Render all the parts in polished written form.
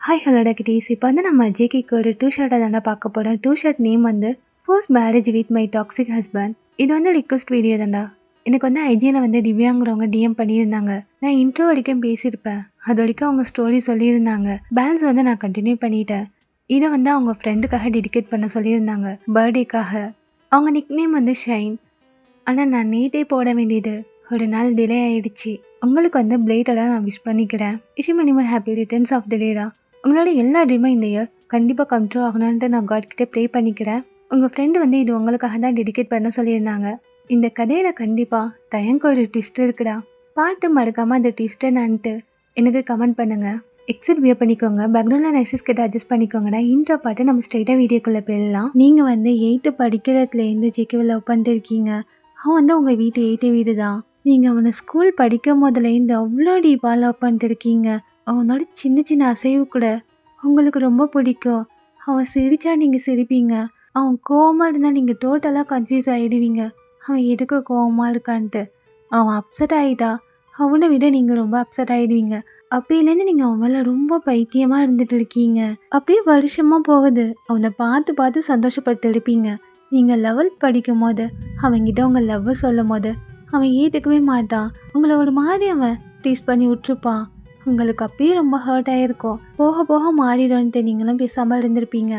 Hi hello டக்கிட்டீஸ். இப்போ வந்து நம்ம ஜேகேக்கு ஒரு டூ ஷர்ட்டை தானே பார்க்க போகிறோம். டூ ஷர்ட் நேம் வந்து first marriage with my toxic husband. இது வந்து ரிக்வஸ்ட் வீடியோ தான்டா. எனக்கு வந்து ஐஜியில் வந்து திவ்யாங்கிறவங்க டிஎம் பண்ணியிருந்தாங்க. நான் இன்ட்ரோ வரைக்கும் பேசியிருப்பேன். அது வரைக்கும் அவங்க ஸ்டோரி சொல்லியிருந்தாங்க. பேலன்ஸ் வந்து நான் கண்டினியூ பண்ணிட்டேன். இதை வந்து அவங்க ஃப்ரெண்டுக்காக டெடிகேட் பண்ண சொல்லியிருந்தாங்க, பர்த்டேக்காக. அவங்க நிக் நேம் வந்து ஷைன். ஆனால் நான் நேற்றே போட வேண்டியது ஒரு நாள் டிலே ஆகிடுச்சு. உங்களுக்கு வந்து பிளேட்டடாக நான் விஷ் பண்ணிக்கிறேன். Wish minimum happy returns of the day. உங்களோட எல்லா ட்ரீமும் இந்த இயர் கண்டிப்பாக கண்ட்ரோல் ஆகணுன்ட்டு நான் காட்கிட்ட ப்ரே பண்ணிக்கிறேன். உங்கள் ஃப்ரெண்டு வந்து இது உங்களுக்காக தான் டெடிகேட் பண்ண சொல்லியிருந்தாங்க. இந்த கதையில் கண்டிப்பாக தயங்க ஒரு ட்விஸ்ட் இருக்குடா. பாட்டு மறக்காமல் அந்த ட்விஸ்ட்டை நான்ட்டு எனக்கு கமெண்ட் பண்ணுங்கள். எக்ஸிட் வியூ பண்ணிக்கோங்க. பேக்ரவுண்டில் நெக்ஸஸ் கிட்ட அட்ஜஸ்ட் பண்ணிக்கோங்கடா. இன்ட்ரோ பாட்டு நம்ம ஸ்ட்ரைட்டாக வீடியோக்குள்ளே போயிடலாம். நீங்கள் வந்து 8th படிக்கிறதுலேருந்து ஜேகேவை லவ் பண்ணிட்டு இருக்கீங்க. அவன் வந்து உங்கள் வீட்டு 8th வீடு தான். நீங்கள் அவனை ஸ்கூல் படிக்கும் போதுலேருந்து அவ்வளோ டீப்பாக லவ் பண்ணிட்டு இருக்கீங்க. அவனோட சின்ன சின்ன அசைவு கூட உங்களுக்கு ரொம்ப பிடிக்கும். அவன் சிரித்தா நீங்கள் சிரிப்பீங்க. அவன் கோவமாக இருந்தால் நீங்கள் டோட்டலாக கன்ஃபியூஸ் ஆகிடுவீங்க. அவன் எதுக்கு கோவமாக இருக்கான்ட்டு. அவன் அப்செட் ஆகிட்டா அவனை விட நீங்கள் ரொம்ப அப்செட் ஆகிடுவீங்க. அப்பையிலேருந்து நீங்கள் அவன் மேலே ரொம்ப பைத்தியமாக இருந்துட்டு இருக்கீங்க. அப்படியே வருஷமாக போகுது. அவனை பார்த்து பார்த்து சந்தோஷப்பட்டு இருப்பீங்க. நீங்கள் 11th படிக்கும் போது அவன்கிட்ட உங்கள் லவ்வை சொல்லும் போது அவன் ஏற்றுக்கவே மாட்டான். உங்களை ஒரு மாதிரி அவன் டீஸ் பண்ணி விட்டுருப்பான். உங்களுக்கு அப்பயே ரொம்ப ஹர்ட் ஆகிருக்கும். போக போக மாறிடும்ன்ட்டு நீங்களும் பேசாமல் இருந்திருப்பீங்க.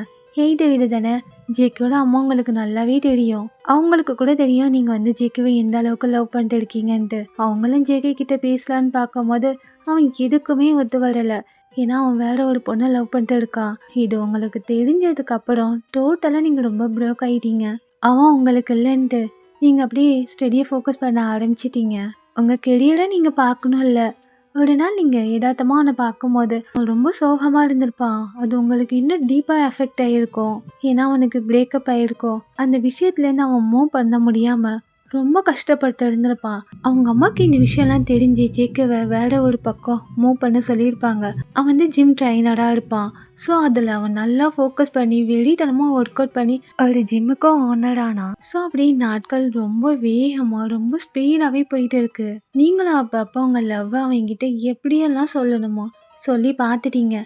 8th வீடு தானே. ஜேக்கோட அம்மா உங்களுக்கு நல்லாவே தெரியும். அவங்களுக்கு கூட தெரியும் நீங்கள் வந்து ஜேக்கவை எந்த அளவுக்கு லவ் பண்ணிட்டு இருக்கீங்கன்ட்டு. அவங்களும் ஜேகே கிட்ட பேசலான்னு பார்க்கும்போது அவன் எதுக்குமே ஒத்து வரலை. ஏன்னா அவன் வேற ஒரு பொண்ணை லவ் பண்ணிட்டு இருக்கான். இது உங்களுக்கு தெரிஞ்சதுக்கு அப்புறம் டோட்டலாக நீங்கள் ரொம்ப ப்ரோக் ஆகிட்டீங்க. அவன் உங்களுக்கு இல்லைன்ட்டு நீங்கள் அப்படியே ஸ்டடியை ஃபோக்கஸ் பண்ண ஆரம்பிச்சிட்டீங்க. உங்கள் கெரியரை நீங்கள் பார்க்கணும் இல்லை. ஒரு நாள் நீங்கள் யதார்த்தமாக அவனை பார்க்கும்போது அவன் ரொம்ப சோகமாக இருந்திருப்பான். அது உங்களுக்கு இன்னும் டீப்பாக எஃபெக்ட் ஆகிருக்கும். ஏன்னா அவனுக்கு பிரேக்கப் ஆகிருக்கும். அந்த விஷயத்துலேருந்து அவன் மூவ் பண்ண முடியாமல் ரொம்ப கஷ்டப்பட்டு இருந்திருப்பான். அவங்க அம்மாவுக்கு இந்த விஷயம்லாம் தெரிஞ்சு ஜேக்கவை வேற ஒரு பக்கம் மூவ் பண்ண சொல்லியிருப்பாங்க. அவன் வந்து ஜிம் ட்ரைனராக இருப்பான். ஸோ அதில் அவன் நல்லா ஃபோக்கஸ் பண்ணி வெளித்தனமாக ஒர்க் அவுட் பண்ணி ஒரு ஜிம்முக்கும் ஓனர் ஆனான். ஸோ அப்படி நாட்கள் ரொம்ப வேகமாக ரொம்ப ஸ்பீடாகவே போயிட்டு இருக்கு. நீங்களும் அப்போ உங்கள் லவ் அவங்ககிட்ட எப்படியெல்லாம் சொல்லணுமோ சொல்லி பார்த்துட்டீங்க.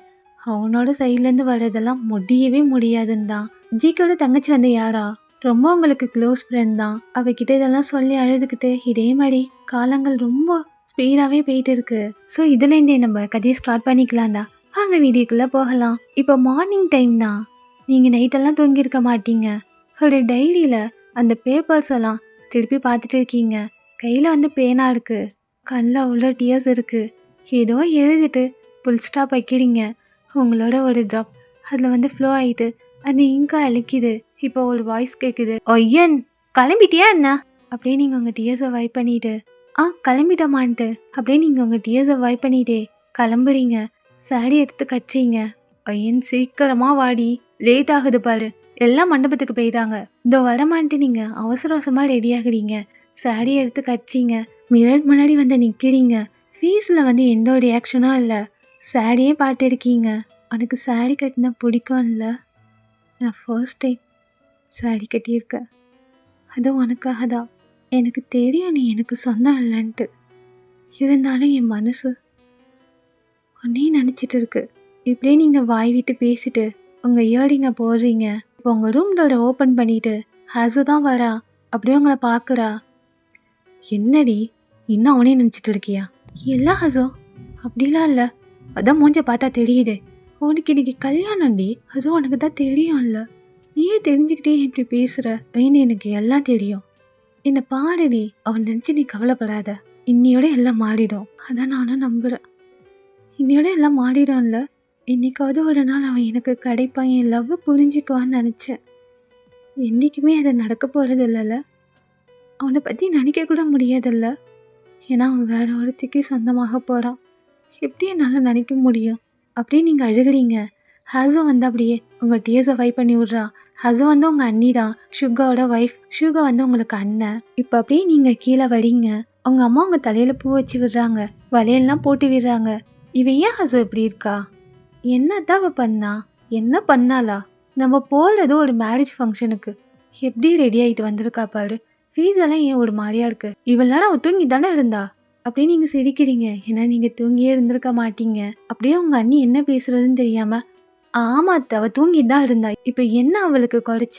அவனோட சைட்லேருந்து வர்றதெல்லாம் முடியவே முடியாதுன்னு தான். ஜேக்கோட தங்கச்சி வந்து யாரா ரொம்ப உங்களுக்கு க்ளோஸ் ஃப்ரெண்ட் தான். அவகிட்ட இதெல்லாம் சொல்லி அழுதுகிட்டு இதே மாதிரி காலங்கள் ரொம்ப ஸ்பீடாகவே போயிட்டு இருக்கு. ஸோ இதுலேருந்தே நம்ம கதையை ஸ்டார்ட் பண்ணிக்கலாம்டா. வாங்க வீடியோக்குள்ளே போகலாம். இப்போ மார்னிங் டைம் தான். நீங்கள் நைட்டெல்லாம் தூங்கியிருக்க மாட்டீங்க. ஒரு டைரியில் அந்த பேப்பர்ஸ் எல்லாம் திருப்பி பார்த்துட்டு இருக்கீங்க. கையில் வந்து பேனா இருக்குது. கண்ணில் அவ்வளோ டியர்ஸ் இருக்குது. ஏதோ எழுதிட்டு புல் ஸ்டாப் வைக்கிறீங்க. உங்களோட ஒரு ட்ராப் அதில் வந்து ஃப்ளோ ஆகிட்டு அது இங்கே அழிக்குது. இப்போ ஒரு வாய்ஸ் கேட்குது. ஒய்யன் கிளம்பிட்டியா என்ன? அப்படியே நீங்கள் உங்கள் டியர்ஸை வைப் பண்ணிட்டு கிளம்பிட்டமான்ட்டு அப்படியே நீங்கள் உங்கள் டியர்ஸை வைப் பண்ணிட்டே கிளம்புறீங்க. சாரி எடுத்து கட்டுறீங்க. ஒய்யன் சீக்கிரமாக வாடி, லேட் ஆகுது பாரு. எல்லாம் மண்டபத்துக்கு போயிட்டாங்க. இதோ வரமான்ட்டு நீங்கள் அவசர அவசரமாக ரெடி ஆகுறீங்க. சாரி எடுத்து கட்டுறீங்க. மிரர் முன்னாடி வந்து நிற்கிறீங்க. ஃபீஸில் வந்து எந்த ஒரு ரியாக்ஷனும் இல்லை. சாரியே பார்த்துருக்கீங்க. எனக்கு சாரி கட்டினா பிடிக்கும் இல்லை. நான் ஃபர்ஸ்ட் டைம் சாரி கட்டியிருக்கேன். அதுவும் உனக்காக தான். எனக்கு தெரியும் நீ எனக்கு சொந்தம் இல்லைன்ட்டு. இருந்தாலும் என் மனசு உன்னையும் நினச்சிட்டு இருக்கு. இப்படியே நீங்கள் வாய் விட்டு பேசிட்டு உங்கள் இயரிங்கை போடுறீங்க. இப்போ உங்கள் ரூம் டோரை ஓப்பன் பண்ணிவிட்டு ஹசு தான் வரா. அப்படியே உங்களை பார்க்குறா. என்னடி இன்னும் அவனே நினச்சிட்டு இருக்கியா? எல்லா ஹசோ அப்படிலாம் இல்லை. அதான் மூஞ்ச பார்த்தா தெரியுது. உனக்கு இன்னைக்கு கல்யாணம்டி. அதுவும் உனக்கு தான் தெரியும்ல. நீயே தெரிஞ்சுக்கிட்டே இப்படி பேசுகிற. ஏன்னு எனக்கு எல்லாம் தெரியும். என்னை பாருடி. அவன் நினச்சி நீ கவலைப்படாத. இன்னையோட எல்லாம் மாறிடும். அதான் நானும் நம்புகிறேன். இன்னையோட எல்லாம் மாறிடும்ல. இன்னைக்காவது ஒரு நாள் அவன் எனக்கு கிடைப்பான். என் லவ் புரிஞ்சுக்குவான்னு நினச்சேன். என்றைக்குமே அதை நடக்க போகிறது இல்லைல்ல. அவனை பற்றி நினைக்க கூட முடியாதில்ல. ஏன்னா அவன் வேற ஒருத்திக்கு சொந்தமாக போகிறான். எப்படி என்னால் நினைக்க முடியும்? அப்படியே நீங்கள் அழுகிறீங்க. ஹசோ வந்து அப்படியே உங்கள் டியர்ஸை வைப் பண்ணி விட்றா. ஹசோ வந்து உங்கள் அண்ணி தான். ஷுகாவோட ஒய்ஃப். ஷுகா வந்து உங்களுக்கு அண்ணன். இப்போ அப்படியே நீங்கள் கீழே வரீங்க. உங்கள் அம்மா உங்கள் தலையில் பூ வச்சு விடுறாங்க. வளையல்லாம் போட்டு விடுறாங்க. இவன் ஏன் ஹசோ இப்படி இருக்கா? என்னதான் அவள் பண்ணா? என்ன பண்ணாளா? நம்ம போகிறது ஒரு மேரேஜ் ஃபங்க்ஷனுக்கு. எப்படி ரெடி ஆகிட்டு வந்திருக்கா பாரு. ஃபீஸ் எல்லாம் ஏன் ஒரு மாதிரியா இருக்கு? இவளாம் அவள் தூங்கி தானே இருந்தா. அப்படின்னு நீங்க சிரிக்கிறீங்க. ஏன்னா நீங்க தூங்கியே இருந்திருக்க மாட்டீங்க. அப்படியே உங்க அண்ணி என்ன பேசுறதுன்னு தெரியாம, ஆமா அத்த அவ தூங்கிட்டு தான் இருந்தா. இப்ப என்ன அவளுக்கு குறைச்ச?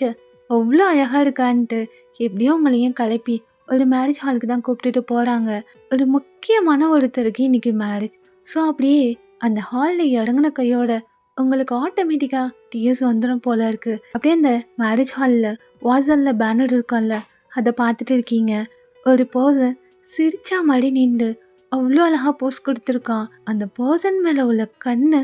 அவ்ளோ அழகா இருக்கான்ட்டு எப்படியோ உங்களையும் கிளப்பி ஒரு மேரேஜ் ஹாலுக்கு தான் கூப்பிட்டுட்டு போறாங்க. ஒரு முக்கியமான ஒருத்தருக்கு இன்னைக்கு மேரேஜ். ஸோ அப்படியே அந்த ஹால்ல இறங்குன கையோட உங்களுக்கு ஆட்டோமேட்டிக்கா டிஎஸ் வந்துடும் போல இருக்கு. அப்படியே அந்த மேரேஜ் ஹால்ல வாசல்ல பேனர் இருக்கும்ல, அதை பார்த்துட்டு இருக்கீங்க. ஒரு பர்சன் சிரிச்சா மாதிரி நின்று அவ்வளோ அழகா போஸ் கொடுத்துருக்கான். அந்த பர்சன் மேல உள்ள கண்ணு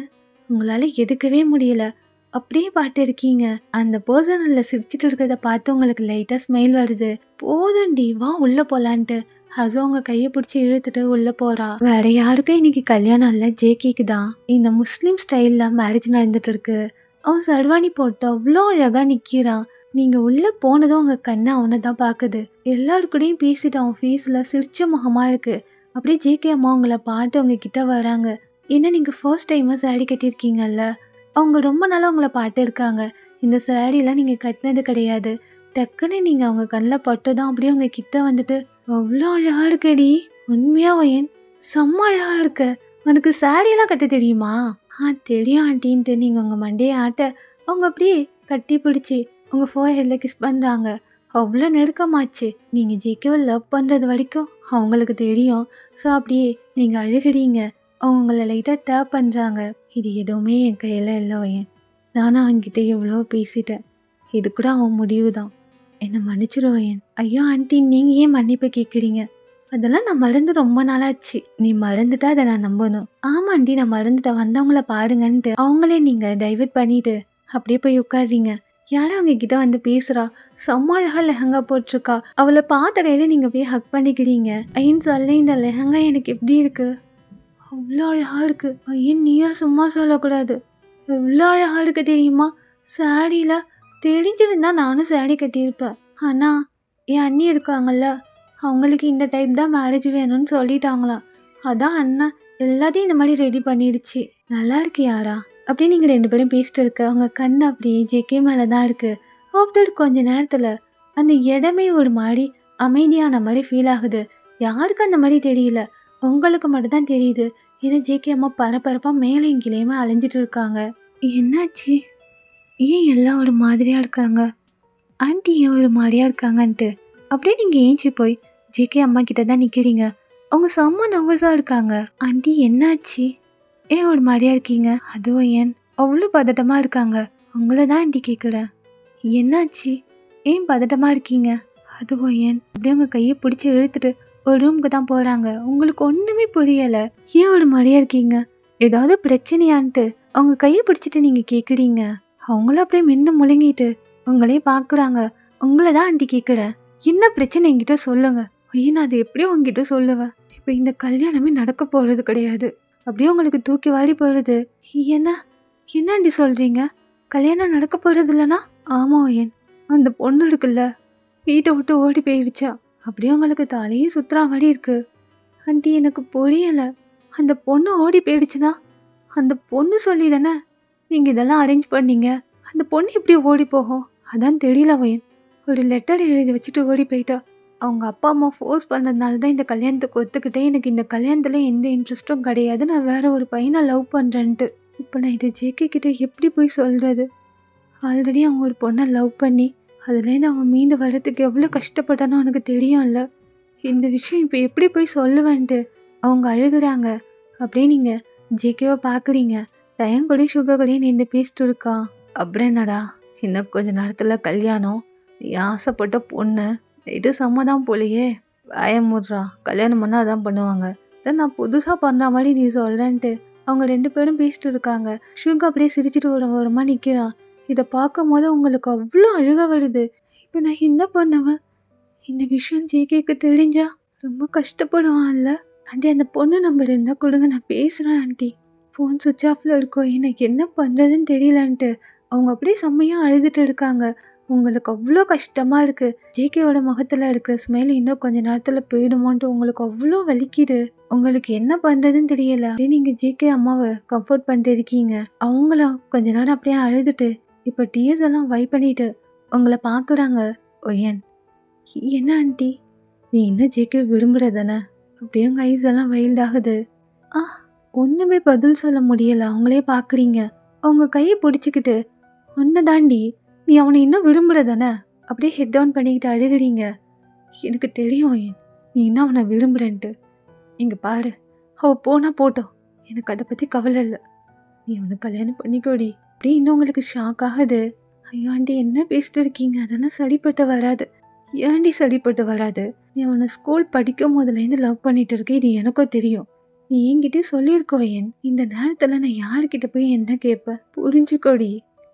உங்களால எடுக்கவே முடியல. அப்படியே பார்த்து இருக்கீங்க. அந்த பர்சன்ல சிரிச்சிட்டு இருக்கிறத பார்த்து உங்களுக்கு லைட்டா ஸ்மைல் வருது. போதும்டி வா உள்ள போலான்ட்டு ஹசோ உங்க கையை பிடிச்சி இழுத்துட்டு உள்ள போறா. வேற யாருக்கும் இன்னைக்கு கல்யாணம் இல்ல, ஜேகேக்கு தான். இந்த முஸ்லீம் ஸ்டைல்ல மேரேஜ் நடந்துட்டு இருக்கு. அவன் சர்வாணி போட்டு அவ்வளோ அழகா நிக்கிறான். நீங்க உள்ள போனதும் உங்க கண்ணு அவனை தான் பாக்குது. எல்லாரு கூடயும் பேசிட்டு அவன் ஃபேஸ்ல சிரிச்ச முகமா இருக்கு. அப்படியே ஜேகே அம்மா உங்களை பாட்டு உங்க கிட்ட வராங்க. என்ன நீங்க ஃபர்ஸ்ட் டைமா சாரி கட்டியிருக்கீங்கல்ல, அவங்க ரொம்ப நாளா உங்களை பாட்டு இருக்காங்க. இந்த சாரீலாம் நீங்க கட்டினது கிடையாது. டக்குன்னு நீங்க அவங்க கண்ணில் பட்டுதான் அப்படியே உங்க கிட்ட வந்துட்டு அவ்வளோ அழகா இருக்கடி, உண்மையா வயன் செம்ம அழகா இருக்க, உனக்கு சாரியெல்லாம் கட்ட தெரியுமா? தெரியும் ஆண்டின்ட்டு நீங்க உங்க மண்டையை ஆட்ட அவங்க அப்படியே கட்டி பிடிச்சி உங்க ஃபோர்ஹெட்ல கிஸ் பண்றாங்க. அவ்வளோ நெருக்கமாச்சு. நீங்க ஜேகேவை லவ் பண்றது வரைக்கும் அவங்களுக்கு தெரியும். ஸோ அப்படியே நீங்க அழுகிறீங்க. அவங்கள லைட்டாக டேப் பண்ணுறாங்க. இது எதுவுமே என் கையில் இல்லை வயன். நானும் அவன்கிட்ட எவ்வளோ பேசிட்டேன். இது கூட அவன் முடிவு தான். என்னை மன்னிச்சிருவயன். ஐயோ ஆண்டி, நீங்கள் ஏன் மன்னிப்பு கேட்குறீங்க? அதெல்லாம் நான் மறந்து ரொம்ப நாளாச்சு. நீ மறந்துட்டா அதை நான் நம்பணும். ஆமாண்டி நான் மறந்துட்டேன், வந்தவங்கள பாருங்கன்ட்டு அவங்களே நீங்கள் டைவர்ட் பண்ணிட்டு அப்படியே போய் உட்காடுறீங்க. யாரும் அவங்க கிட்ட வந்து பேசுகிறா. செம்ம அழகா லெஹங்கா போட்டிருக்கா. அவளை பார்த்த கையில நீங்கள் போய் ஹக் பண்ணிக்கிறீங்க. ஐயன் சொல்ல, இந்த லெஹங்கா எனக்கு எப்படி இருக்கு? அவ்வளோ அழகா இருக்கு. ஐயன் நீயா சும்மா சொல்லக்கூடாது. எவ்வளோ அழகா இருக்கு தெரியுமா? சாரியில தெரிஞ்சிருந்தா நானும் சாரி கட்டியிருப்பேன். ஆனால் என் அண்ணி இருக்காங்கல்ல, அவங்களுக்கு இந்த டைப் தான் மேரேஜ் வேணும்னு சொல்லிட்டாங்களாம். அதான் அண்ணன் எல்லாத்தையும் இந்த மாதிரி ரெடி பண்ணிடுச்சு. நல்லா இருக்கு யாரா? அப்படியே நீங்கள் ரெண்டு பேரும் பேசிட்டு இருக்க அவங்க கண் அப்படியே ஜேகே மேலே தான் இருக்கு. ஆஃப்டர் கொஞ்ச நேரத்தில் அந்த இடமே ஒரு மாதிரி அமைதியான மாதிரி ஃபீல் ஆகுது. யாருக்கு அந்த மாதிரி தெரியல, உங்களுக்கு மட்டும்தான் தெரியுது. ஏன்னா ஜேகே அம்மா பரபரப்பாக மேலேயும் கீழேயுமே அலைஞ்சிட்டு இருக்காங்க. என்னாச்சு? ஏன் எல்லாம் ஒரு மாதிரியாக இருக்காங்க? ஆண்டி ஏன் ஒரு மாதிரியாக இருக்காங்கன்ட்டு அப்படியே நீங்கள் ஏஞ்சி போய் ஜேகே அம்மா கிட்ட தான் நிற்கிறீங்க. அவங்க செம்ம நர்வஸாக இருக்காங்க. ஆண்டி என்னாச்சு? ஏன் ஒரு மாதிரியாக இருக்கீங்க? அதுவும் ஏன் அவ்வளோ பதட்டமாக இருக்காங்க? உங்களை தான் ஆண்டி கேட்குறேன். என்னாச்சு? ஏன் பதட்டமாக இருக்கீங்க? அதுவும் ஏன் அப்படியே உங்கள் கையை பிடிச்சி இழுத்துட்டு ஒரு ரூமுக்கு தான் போகிறாங்க. உங்களுக்கு ஒன்றுமே புரியலை. ஏன் ஒரு மாதிரியாக இருக்கீங்க? ஏதாவது பிரச்சனையான்ட்டு அவங்க கையை பிடிச்சிட்டு நீங்கள் கேட்குறீங்க. அவங்களும் அப்படியே மின்னு முழுங்கிட்டு உங்களே பார்க்குறாங்க. உங்களை தான் ஆண்டி கேட்குறேன், என்ன பிரச்சனை என்கிட்ட சொல்லுங்க. ஐயோ நான் அதை எப்படியும் உங்ககிட்ட சொல்லுவேன். இப்போ இந்த கல்யாணமே நடக்க போகிறது கிடையாது. அப்படியே உங்களுக்கு தூக்கி வாரி போடுறது. என்ன என்ன ஆண்டி சொல்கிறீங்க? கல்யாணம் நடக்க போகிறது இல்லைனா? ஆமாம் ஏன் அந்த பொண்ணு இருக்குல்ல, வீட்டை விட்டு ஓடி போயிடுச்சா. அப்படியே உங்களுக்கு தலையே சுற்றுற மாதிரி இருக்கு. ஆண்டி எனக்கு புரியலை. அந்த பொண்ணு ஓடி போயிடுச்சுன்னா அந்த பொண்ணு சொல்லி தானே நீங்கள் இதெல்லாம் அரேஞ்ச் பண்ணீங்க. அந்த பொண்ணு எப்படி ஓடி போகும்? அதான் தெரியல வயன். ஒரு லெட்டர் எழுதி வச்சுட்டு ஓடி போயிட்டா. அவங்க அப்பா அம்மா ஃபோர்ஸ் பண்ணதுனால தான் இந்த கல்யாணத்துக்கு ஒத்துக்கிட்டேன். எனக்கு இந்த கல்யாணத்தில் எந்த இன்ட்ரெஸ்ட்டும் கிடையாது. நான் வேற ஒரு பையனை லவ் பண்ணுறேன்ட்டு. இப்போ நான் இதை ஜேகே கிட்ட எப்படி போய் சொல்கிறது? ஆல்ரெடி அவங்க ஒரு பொண்ணை லவ் பண்ணி அதுலேருந்து அவன் மீண்டு வர்றதுக்கு எவ்வளோ கஷ்டப்பட்டானோ எனக்கு தெரியும்ல. இந்த விஷயம் இப்போ எப்படி போய் சொல்லுவேன்ட்டு அவங்க அழுகுறாங்க. அப்படியே நீங்கள் ஜேகேவை பார்க்குறீங்க. தயம் கூட சுகர் கூடயும் நின்று பேசிட்டு இருக்கா. அப்புறம் என்னடா, இன்னும் கொஞ்ச நேரத்தில் கல்யாணம், நீ ஆசைப்பட்ட பொண்ணு இது சம்மதான் போலையே. வாயமுட்றா, கல்யாணம் பண்ணால் அதான் பண்ணுவாங்க. இதான் நான் புதுசாக பண்ணுற மாதிரி நீ சொல்கிறேன்ட்டு அவங்க ரெண்டு பேரும் பேசிட்டு இருக்காங்க. சுகர் அப்படியே சிரிச்சிட்டு ஒரு ஓரமாக நிற்கிறான். இதை பார்க்கும் போது உங்களுக்கு அவ்வளோ அழுக வருது. இப்போ நான் என்ன பண்ணுவேன்? இந்த விஷயம் ஜேகேக்கு தெரிஞ்சா ரொம்ப கஷ்டப்படுவான்ல. ஆண்டி அந்த பொண்ணு நம்பர் இருந்தால் கொடுங்க, நான் பேசுகிறேன் ஆண்டி. ஃபோன் சுவிட்ச் ஆஃபில் இருக்கும், எனக்கு என்ன பண்ணுறதுன்னு தெரியலன்ட்டு அவங்க அப்படியே செம்மையாக அழுதுட்டு இருக்காங்க. உங்களுக்கு அவ்வளோ கஷ்டமாக இருக்குது. ஜேகேவோட முகத்தில் இருக்கிற ஸ்மைல் இன்னும் கொஞ்ச நேரத்தில் போயிடுமோன்ட்டு உங்களுக்கு அவ்வளோ வலிக்குது. உங்களுக்கு என்ன பண்ணுறதுன்னு தெரியல. அப்படியே நீங்கள் ஜேகே அம்மாவை கம்ஃபர்ட் பண்ணிட்டு இருக்கீங்க. அவங்களும் கொஞ்ச நேரம் அப்படியே அழுதுட்டு இப்போ டிஎஸ் எல்லாம் வைப் பண்ணிட்டு உங்களை பார்க்குறாங்க. ஓ ஏன் என்ன ஆண்டி, நீ இன்னும் ஜேகே விரும்புகிறதானே? அப்படியே உங்க ஐஸ் எல்லாம் வைல்ட் ஆகுது. ஆ ஒண்ணுமே பதில் சொல்ல முடியல. அவங்களே பார்க்குறீங்க. அவங்க கைய பிடிச்சுக்கிட்டு, "உன்ன தாண்டி நீ அவன இன்னும் விரும்புற தானே?" அப்படியே ஹெட் டவுன் பண்ணிக்கிட்டு அழுகுறீங்க. "எனக்கு தெரியும் நீ இன்னும் அவன விரும்புறேன்ட்டு. இங்க பாரு, அவ போனா போட்டும். எனக்கு அத பத்தி கவலை இல்ல. நீ அவன கல்யாணம் பண்ணிக்கோடி." அப்படியே இன்னும் உங்களுக்கு ஷாக் ஆகுது. ஐயோ ஆண்டி என்ன பேசிட்டு இருக்கீங்க? அதெல்லாம் சரிப்பட்டு வராது. ஏன்டி சரிப்பட்டு வராது? நீ அவனை ஸ்கூல் படிக்கும் போதுலேருந்து லவ் பண்ணிட்டு இருக்க. இது எனக்கும் தெரியும். நீ என்கிட்டயும் சொல்லியிருக்கோ இந்த நேரத்தில் நான் யார்கிட்ட போய் என்ன கேட்பேன்? புரிஞ்சுக்கோடி.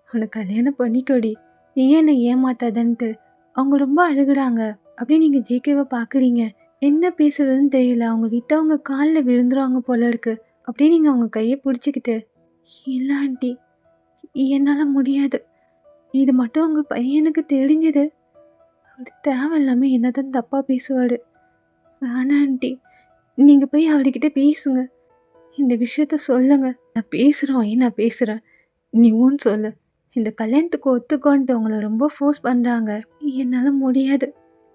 அவனை கல்யாணம் பண்ணிக்கோடி. நீ ஏன் என்னை ஏமாத்தாதன்ட்டு அவங்க ரொம்ப அழுகுறாங்க. அப்படியே நீங்கள் ஜேகேவை பார்க்குறீங்க. என்ன பேசுறதுன்னு தெரியல. அவங்க விட்டு அவங்க காலில் விழுந்துருவாங்க போல இருக்கு. அப்படியே நீங்கள் அவங்க கையை பிடிச்சிக்கிட்டு, இல்லை ஆண்டி என்னால் முடியாது. இது மட்டும் உங்கள் பையனுக்கு தெரிஞ்சது அவர் தேவையில்லாமல் என்னதான் தப்பாக பேசுவார். வேணாம் ஆண்டி, நீங்கள் போய் அவர்கிட்ட பேசுங்க. இந்த விஷயத்த சொல்லுங்க. நான் பேசுகிறோம் நான் பேசுகிறேன். நீ ஊன்னு சொல்லு. இந்த கல்யாணத்துக்கு ஒத்துக்கோன்ட்டு உங்களை ரொம்ப ஃபோர்ஸ் பண்ணுறாங்க. என்னால் முடியாது.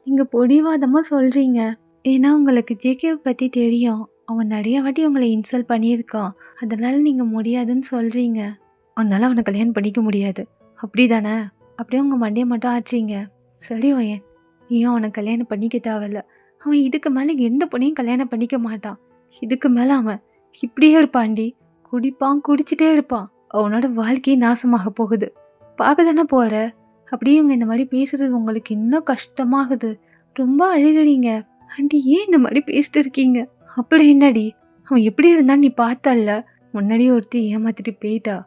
நீங்கள் பொடிவாதமாக சொல்கிறீங்க. ஏன்னா உங்களுக்கு ஜேகேவை பற்றி தெரியும். அவன் நிறைய வாட்டி உங்களை இன்சல்ட் பண்ணியிருக்கான். அதனால் நீங்கள் முடியாதுன்னு சொல்கிறீங்க. உன்னால் அவனை கல்யாணம் பண்ணிக்க முடியாது அப்படி தானே? அப்படியே உங்கள் மண்டையை மட்டும் ஆச்சுறீங்க. சரி ஒயன், நீயும் அவனை கல்யாணம் பண்ணிக்க தேவையில்ல. அவன் இதுக்கு மேலே எந்த பொண்ணையும் கல்யாணம் பண்ணிக்க மாட்டான். இதுக்கு மேலே அவன் இப்படியே இருப்பான்டி. குடிப்பான், குடிச்சிட்டே இருப்பான். அவனோட வாழ்க்கையே நாசமாக போகுது. பார்க்க தானே போகிற. அப்படியே இவங்க இந்த மாதிரி பேசுகிறது உங்களுக்கு இன்னும் கஷ்டமாகுது. ரொம்ப அழுகிறீங்க. ஆண்டி ஏன் இந்த மாதிரி பேசிட்டு இருக்கீங்க? அப்படி என்னடி, அவன் எப்படி இருந்தான்னு நீ பார்த்தல்ல? முன்னாடியே ஒருத்தி ஏமாத்திட்டு போயிட்டா.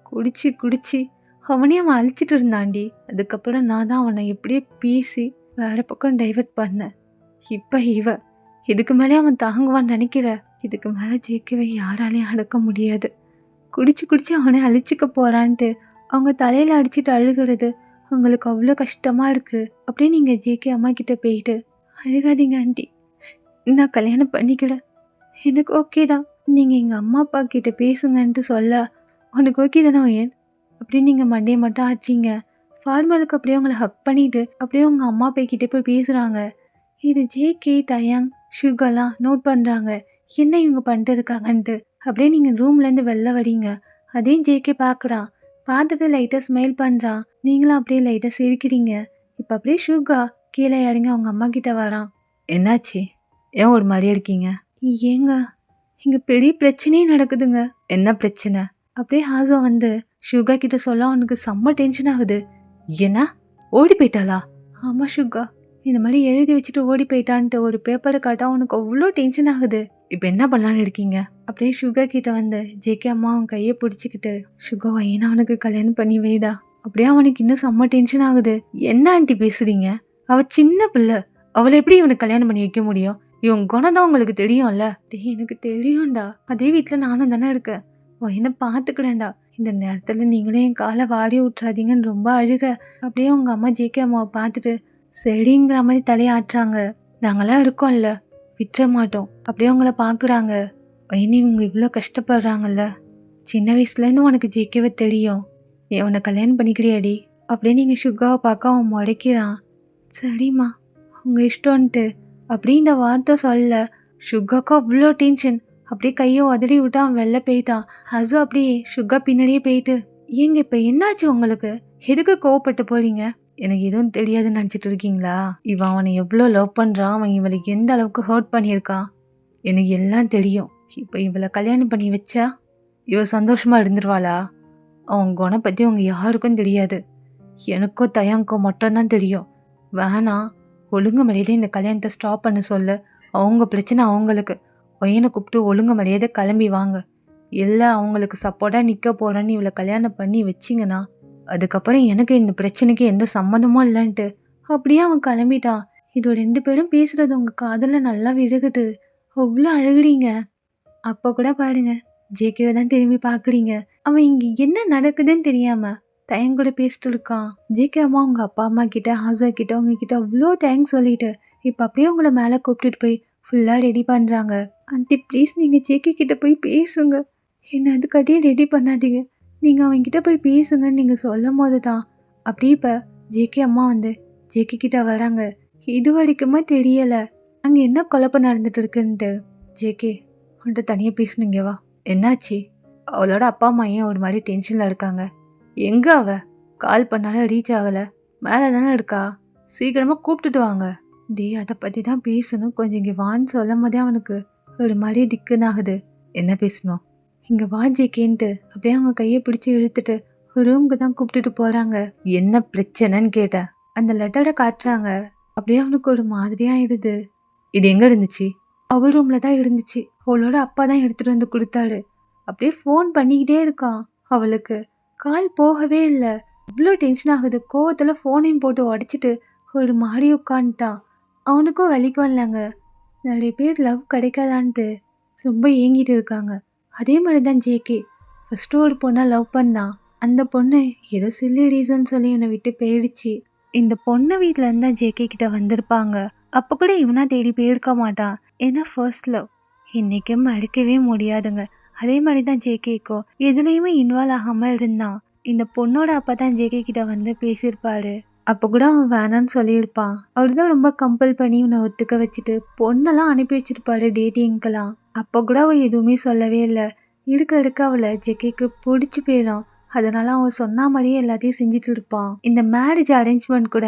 குடிச்சு குடிச்சு அவனே அவன் அழிச்சிட்டு இருந்தாண்டி. அதுக்கப்புறம் நான் தான் அவனை எப்படியே பேசி வேற பக்கம் டைவர்ட் பண்ணேன். இப்போ இதுக்கு மேலே அவன் தாங்குவான்னு நினைக்கிற? இதுக்கு மேலே ஜேகேவை யாராலையும் அடக்க முடியாது. குடிச்சு குடிச்சு அவனை அழிச்சிக்க போறான்ட்டு அவங்க தலையில் அடிச்சுட்டு அழுகிறது உங்களுக்கு அவ்வளோ கஷ்டமாக இருக்குது. அப்படியே நீங்கள் ஜேகே அம்மா கிட்ட போயிட்டு, அழுகாதீங்க ஆண்டி, நான் கல்யாணம் பண்ணிக்கிறேன். எனக்கு ஓகே தான். நீங்கள் எங்கள் அம்மா அப்பா கிட்ட பேசுங்கன்ட்டு சொல்ல, உனக்கு ஓகே தானே ஏன்? அப்படியே நீங்கள் மண்டையை மட்டும் ஆச்சிங்க. ஃபார்மலுக்கு அப்படியே உங்களை ஹக் பண்ணிவிட்டு அப்படியே உங்கள் அம்மா அப்பா கிட்டே போய் பேசுகிறாங்க. இது ஜேகே, தயாங், ஷுகெல்லாம் நோட் பண்ணுறாங்க. என்ன இவங்க பண்ணிட்டு இருக்காங்கன்ட்டு. அப்படியே நீங்கள் ரூம்லேருந்து வெளில வரீங்க. அதையும் ஜேகே பார்க்குறான். பார்த்துட்டு லைட்டாக ஸ்மைல் பண்ணுறான். நீங்களும் அப்படியே லைட்டாக சிரிக்கிறீங்க. இப்போ அப்படியே ஷுகா கீழே இறங்கி அவங்க அம்மா கிட்ட வரான். என்னாச்சு? ஏன் ஒரு மாதிரியே இருக்கீங்க? ஏங்க இங்கே பெரிய பிரச்சனையே நடக்குதுங்க. என்ன பிரச்சனை? அப்படியே ஹாசா வந்து ஷுகா கிட்ட சொல்ல அவனுக்கு செம்ம டென்ஷன் ஆகுது. என்ன ஓடி போயிட்டாளா? ஆமாம் ஷுகா, இந்த மாதிரி எழுதி வச்சுட்டு ஓடி போயிட்டான்ட்டு ஒரு பேப்பரை காட்டா அவனுக்கு அவ்வளோ டென்ஷன் ஆகுது. இப்போ என்ன பண்ணலான்னு இருக்கீங்க? அப்படியே ஷுகா கிட்ட வந்து ஜேகே அம்மா அவன் கையை பிடிச்சிக்கிட்டு, ஷுகா ஏன்னா அவனுக்கு கல்யாணம் பண்ணி வைடா. அப்படியே அவனுக்கு இன்னும் செம்ம டென்ஷன் ஆகுது. என்ன ஆண்டி பேசுறீங்க? அவ சின்ன பிள்ளை, அவளை எப்படி இவனுக்கு கல்யாணம் பண்ணி வைக்க முடியும்? இவன் குணம் தான் உங்களுக்கு தெரியும்ல. எனக்கு தெரியும்டா, அதே வீட்டில் நானும் தானே இருக்கேன். என்ன பார்த்துக்கிறேன்டா. இந்த நேரத்தில் நீங்களே என் காலை வாடி விட்றாதீங்கன்னு ரொம்ப அழுக. அப்படியே உங்கள் அம்மா ஜேகே அம்மாவை பார்த்துட்டு சரிங்கிற மாதிரி தலையாட்டுறாங்க. நாங்களாம் இருக்கோம்ல, விட்டுற மாட்டோம். அப்படியே உங்களை பார்க்குறாங்க. இனி இவங்க இவ்வளோ கஷ்டப்படுறாங்கல்ல. சின்ன வயசுலேருந்து உனக்கு ஜேகேவை தெரியும். நீ அவனை கல்யாணம் பண்ணிக்கிறியாடி? அப்படியே நீங்கள் ஷுகாவை பார்க்க அவன் முறைக்கிறான். சரிம்மா உங்கள் இஷ்டம்ன்ட்டு அப்படியே இந்த வார்த்தை சொல்ல ஷுகாவுக்கு அவ்வளோ டென்ஷன். அப்படியே கையை உதறி விட்டு அவன் வெளில போயிட்டான். ஹசு அப்படியே ஷுகா பின்னாடியே போயிட்டு, ஏங்க இப்போ என்னாச்சு உங்களுக்கு? எதுக்கு கோவப்பட்டு போறீங்க? எனக்கு எதுவும் தெரியாதுன்னு நினச்சிட்டு இருக்கீங்களா? இவன் அவனை எவ்வளோ லவ் பண்ணுறான், அவன் இவளுக்கு எந்த அளவுக்கு ஹர்ட் பண்ணியிருக்கான், எனக்கு எல்லாம் தெரியும். இப்போ இவளை கல்யாணம் பண்ணி வச்சா இவ சந்தோஷமாக இருந்துருவாளா? அவன் குணம் பற்றி அவங்க யாருக்கும் தெரியாது. எனக்கோ தயாங்கோ மட்டும்தான் தெரியும். வேணாம், ஒழுங்கு மரியாதை இந்த கல்யாணத்தை ஸ்டாப் பண்ண சொல்ல. அவங்க பிரச்சனை அவங்களுக்கு. பையனை கூப்பிட்டு ஒழுங்கு மரியாதை கிளம்பி வாங்க. எல்லாம் அவங்களுக்கு சப்போர்ட்டாக நிற்க போகிறேன்னு இவளை கல்யாணம் பண்ணி வச்சிங்கன்னா அதுக்கப்புறம் எனக்கு இந்த பிரச்சனைக்கு எந்த சம்மந்தமும் இல்லைன்ட்டு அப்படியே அவன் கிளம்பிட்டான். இது 2 பேரும் பேசுகிறது உங்கள் காதில் நல்லா விழுகுது. அவ்வளோ அழுகுறீங்க. அப்போ கூட பாருங்க, ஜேகேவை தான் திரும்பி பார்க்குறீங்க. அவன் இங்கே என்ன நடக்குதுன்னு தெரியாமல் தயங்கூட பேசிட்டு இருக்கான். ஜேகே அம்மா உங்கள் அப்பா அம்மா கிட்ட, ஹாசா கிட்ட, உங்ககிட்ட அவ்வளோ தேங்க்ஸ் சொல்லிட்டு இப்போ அப்படியே உங்களை மேலே கூப்பிட்டுட்டு போய் ஃபுல்லாக ரெடி பண்ணுறாங்க. ஆண்டி ப்ளீஸ் நீங்கள் ஜேகே கிட்ட போய் பேசுங்க. என்னை அதுக்காட்டியே ரெடி பண்ணாதீங்க. நீங்கள் அவன்கிட்ட போய் பேசுங்கன்னு நீங்கள் சொல்லும் போது தான் அப்படியே இப்போ ஜேகே அம்மா வந்து ஜேகே கிட்ட வராங்க. இது வரைக்குமா தெரியலை. அங்கே என்ன குழப்பம் நடந்துட்டு இருக்குன்ட்டு. ஜேகே, உன்கிட்ட தனியாக பேசணுங்க வா. என்னாச்சு? அவளோட அப்பா அம்மா ஏன் ஒரு மாதிரி டென்ஷனில் இருக்காங்க? எங்கே அவ? கால் பண்ணாலும் ரீச் ஆகலை. மேலே தானே இருக்கா? சீக்கிரமாக கூப்பிட்டுட்டு வாங்க. அதை பற்றி தான் பேசணும், கொஞ்சம் இங்கே வான்னு சொல்லும் போதே அவனுக்கு ஒரு மாதிரி திக்குன்னு ஆகுது. என்ன பேசணும்? இங்கே வா ஜேகேன்ட்டு அப்படியே அவங்க கையை பிடிச்சி இழுத்துட்டு ரூமுக்கு தான் கூப்பிட்டுட்டு போகிறாங்க. என்ன பிரச்சனைன்னு கேட்டேன். அந்த லெட்டரை காட்டுறாங்க. அப்படியே அவனுக்கு ஒரு மாதிரியாகிடுது. இது எங்கே இருந்துச்சு? அவள் ரூமில் தான் இருந்துச்சு. அவளோட அப்பா தான் எடுத்துகிட்டு வந்து கொடுத்தாரு. அப்படியே ஃபோன் பண்ணிக்கிட்டே இருக்கான். அவளுக்கு கால் போகவே இல்லை. இவ்வளோ டென்ஷன் ஆகுது. கோவத்தில் ஃபோனையும் போட்டு உடச்சிட்டு ஒரு மாதிரி உட்காந்துட்டான். அவனுக்கும் வலிக்கும் இல்லைங்க. நிறைய பேர் லவ் கிடைக்காதான்ட்டு ரொம்ப ஏங்கிட்டு இருக்காங்க. அதே மாதிரி தான் ஜேகே ஃபஸ்ட்டு ஒரு பொண்ணை லவ் பண்ணான். அந்த பொண்ணு ஏதோ சில்லி ரீசன் சொல்லி இவனை விட்டு போயிடுச்சு. இந்த பொண்ணு வீட்டில் இருந்தால் ஜேகே கிட்ட வந்திருப்பாங்க. அப்போ கூட இவனா தேடி போயிருக்க மாட்டான். ஏன்னா ஃபர்ஸ்ட் லவ் இன்றைக்கும் மறக்கவே முடியாதுங்க. அதே மாதிரி தான் ஜேகேக்கோ எதுலேயுமே இன்வால்வ் ஆகாமல் இருந்தான். இந்த பொண்ணோட அப்பா தான் ஜேகே கிட்ட வந்து பேசியிருப்பாரு. அப்போ கூட அவன் வேணான்னு சொல்லியிருப்பான். அவர் தான் ரொம்ப கம்பல் பண்ணி இவனை ஒத்துக்க வச்சுட்டு பொண்ணெல்லாம் அனுப்பி வச்சிருப்பாரு டேட்டிங்க்கெல்லாம். அப்போ கூட அவள் எதுவுமே சொல்லவே இல்லை. இருக்க அவளை ஜேகேக்கு பிடிச்சி போயிடும். அதனால அவன் சொன்ன மாதிரியே எல்லாத்தையும் செஞ்சுட்டு இருப்பான். இந்த மேரேஜ் அரேஞ்ச்மெண்ட் கூட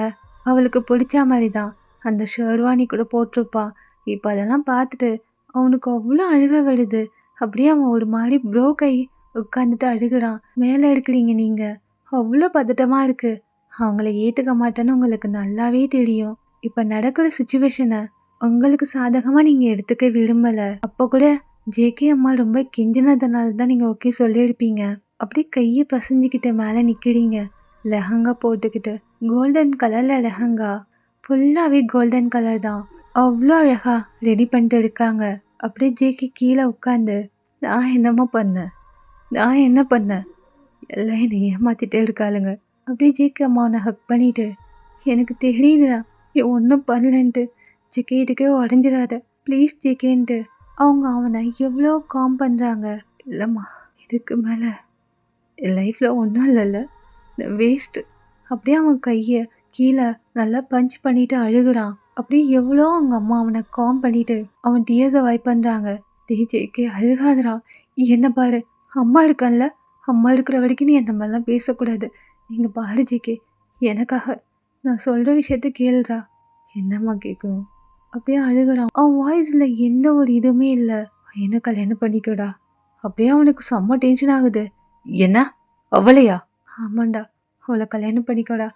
அவளுக்கு பிடிச்ச மாதிரி தான். அந்த ஷெர்வானி கூட போட்டிருப்பான். இப்போ அதெல்லாம் பார்த்துட்டு அவனுக்கு அவ்வளோ அழுக வருது. அப்படியே அவன் ஒரு மாதிரி ப்ரோக் ஆகி உட்காந்துட்டு அழுகிறான். மேலே இருக்கிறீங்க நீங்கள், அவ்வளோ பதட்டமாக இருக்குது. அவங்கள ஏற்றுக்க மாட்டேன்னு உங்களுக்கு நல்லாவே தெரியும். இப்போ நடக்கிற சுச்சுவேஷனை உங்களுக்கு சாதகமாக நீங்கள் எடுத்துக்க விரும்பலை. அப்போ கூட ஜேகே அம்மா ரொம்ப கெஞ்சினதுனால தான் நீங்கள் ஓகே சொல்லியிருப்பீங்க. அப்படி கையை பசஞ்சிக்கிட்டு மேலே நிற்கிறீங்க. லெஹங்கா போட்டுக்கிட்டு கோல்டன் கலரில் லெஹங்கா, ஃபுல்லாகவே கோல்டன் கலர் தான். அவ்வளோ அழகாக ரெடி பண்ணிட்டு இருக்காங்க. அப்படியே ஜேகே கீழே உட்காந்து நான் என்னம்மா பண்ணேன், நான் என்ன பண்ணேன், எல்லாம் என்னை ஏமாற்றிட்டே இருக்காளுங்க. அப்படியே ஜேகே அம்மாவனை ஹக் பண்ணிட்டு எனக்கு தெரியுதுடா நீ ஒன்றும் பண்ணலன்ட்டு. ஜேகே இதுக்கே உடஞ்சிடாத ப்ளீஸ் ஜேகேன்ட்டு அவங்க அவனை எவ்வளோ காம் பண்ணுறாங்க. இல்லைம்மா, இதுக்கு மேலே என் லைஃப்பில் ஒன்றும் இல்லைல்ல, வேஸ்ட்டு. அப்படியே அவன் கையை கீழே நல்லா பஞ்ச் பண்ணிட்டு அழுகுறான். அப்படியே எவ்வளோ அவங்க அம்மா அவனை காம் பண்ணிட்டு அவன் டியர்ஸை வைப் பண்ணுறாங்க. ஜேகே அழுகாதரா, என்ன பாரு, அம்மா இருக்கான்ல, அம்மா இருக்கிற வரைக்கும் நீ அந்த மாதிரிலாம் பேசக்கூடாது. நீங்கள் பாரு ஜேகே, எனக்காக நான் சொல்கிற விஷயத்த கேளுடா. என்னம்மா கேட்கணும்? அப்படியே அழுகுறான். அவன் வாய்ஸில் எந்த ஒரு இதுவுமே இல்லை. என்ன கல்யாணம் பண்ணிக்கடா. அப்படியே அவனுக்கு செம்ம டென்ஷன் ஆகுது. என்ன அவளையா? ஆமாண்டா, அவளை கல்யாணம் பண்ணிக்கோடா.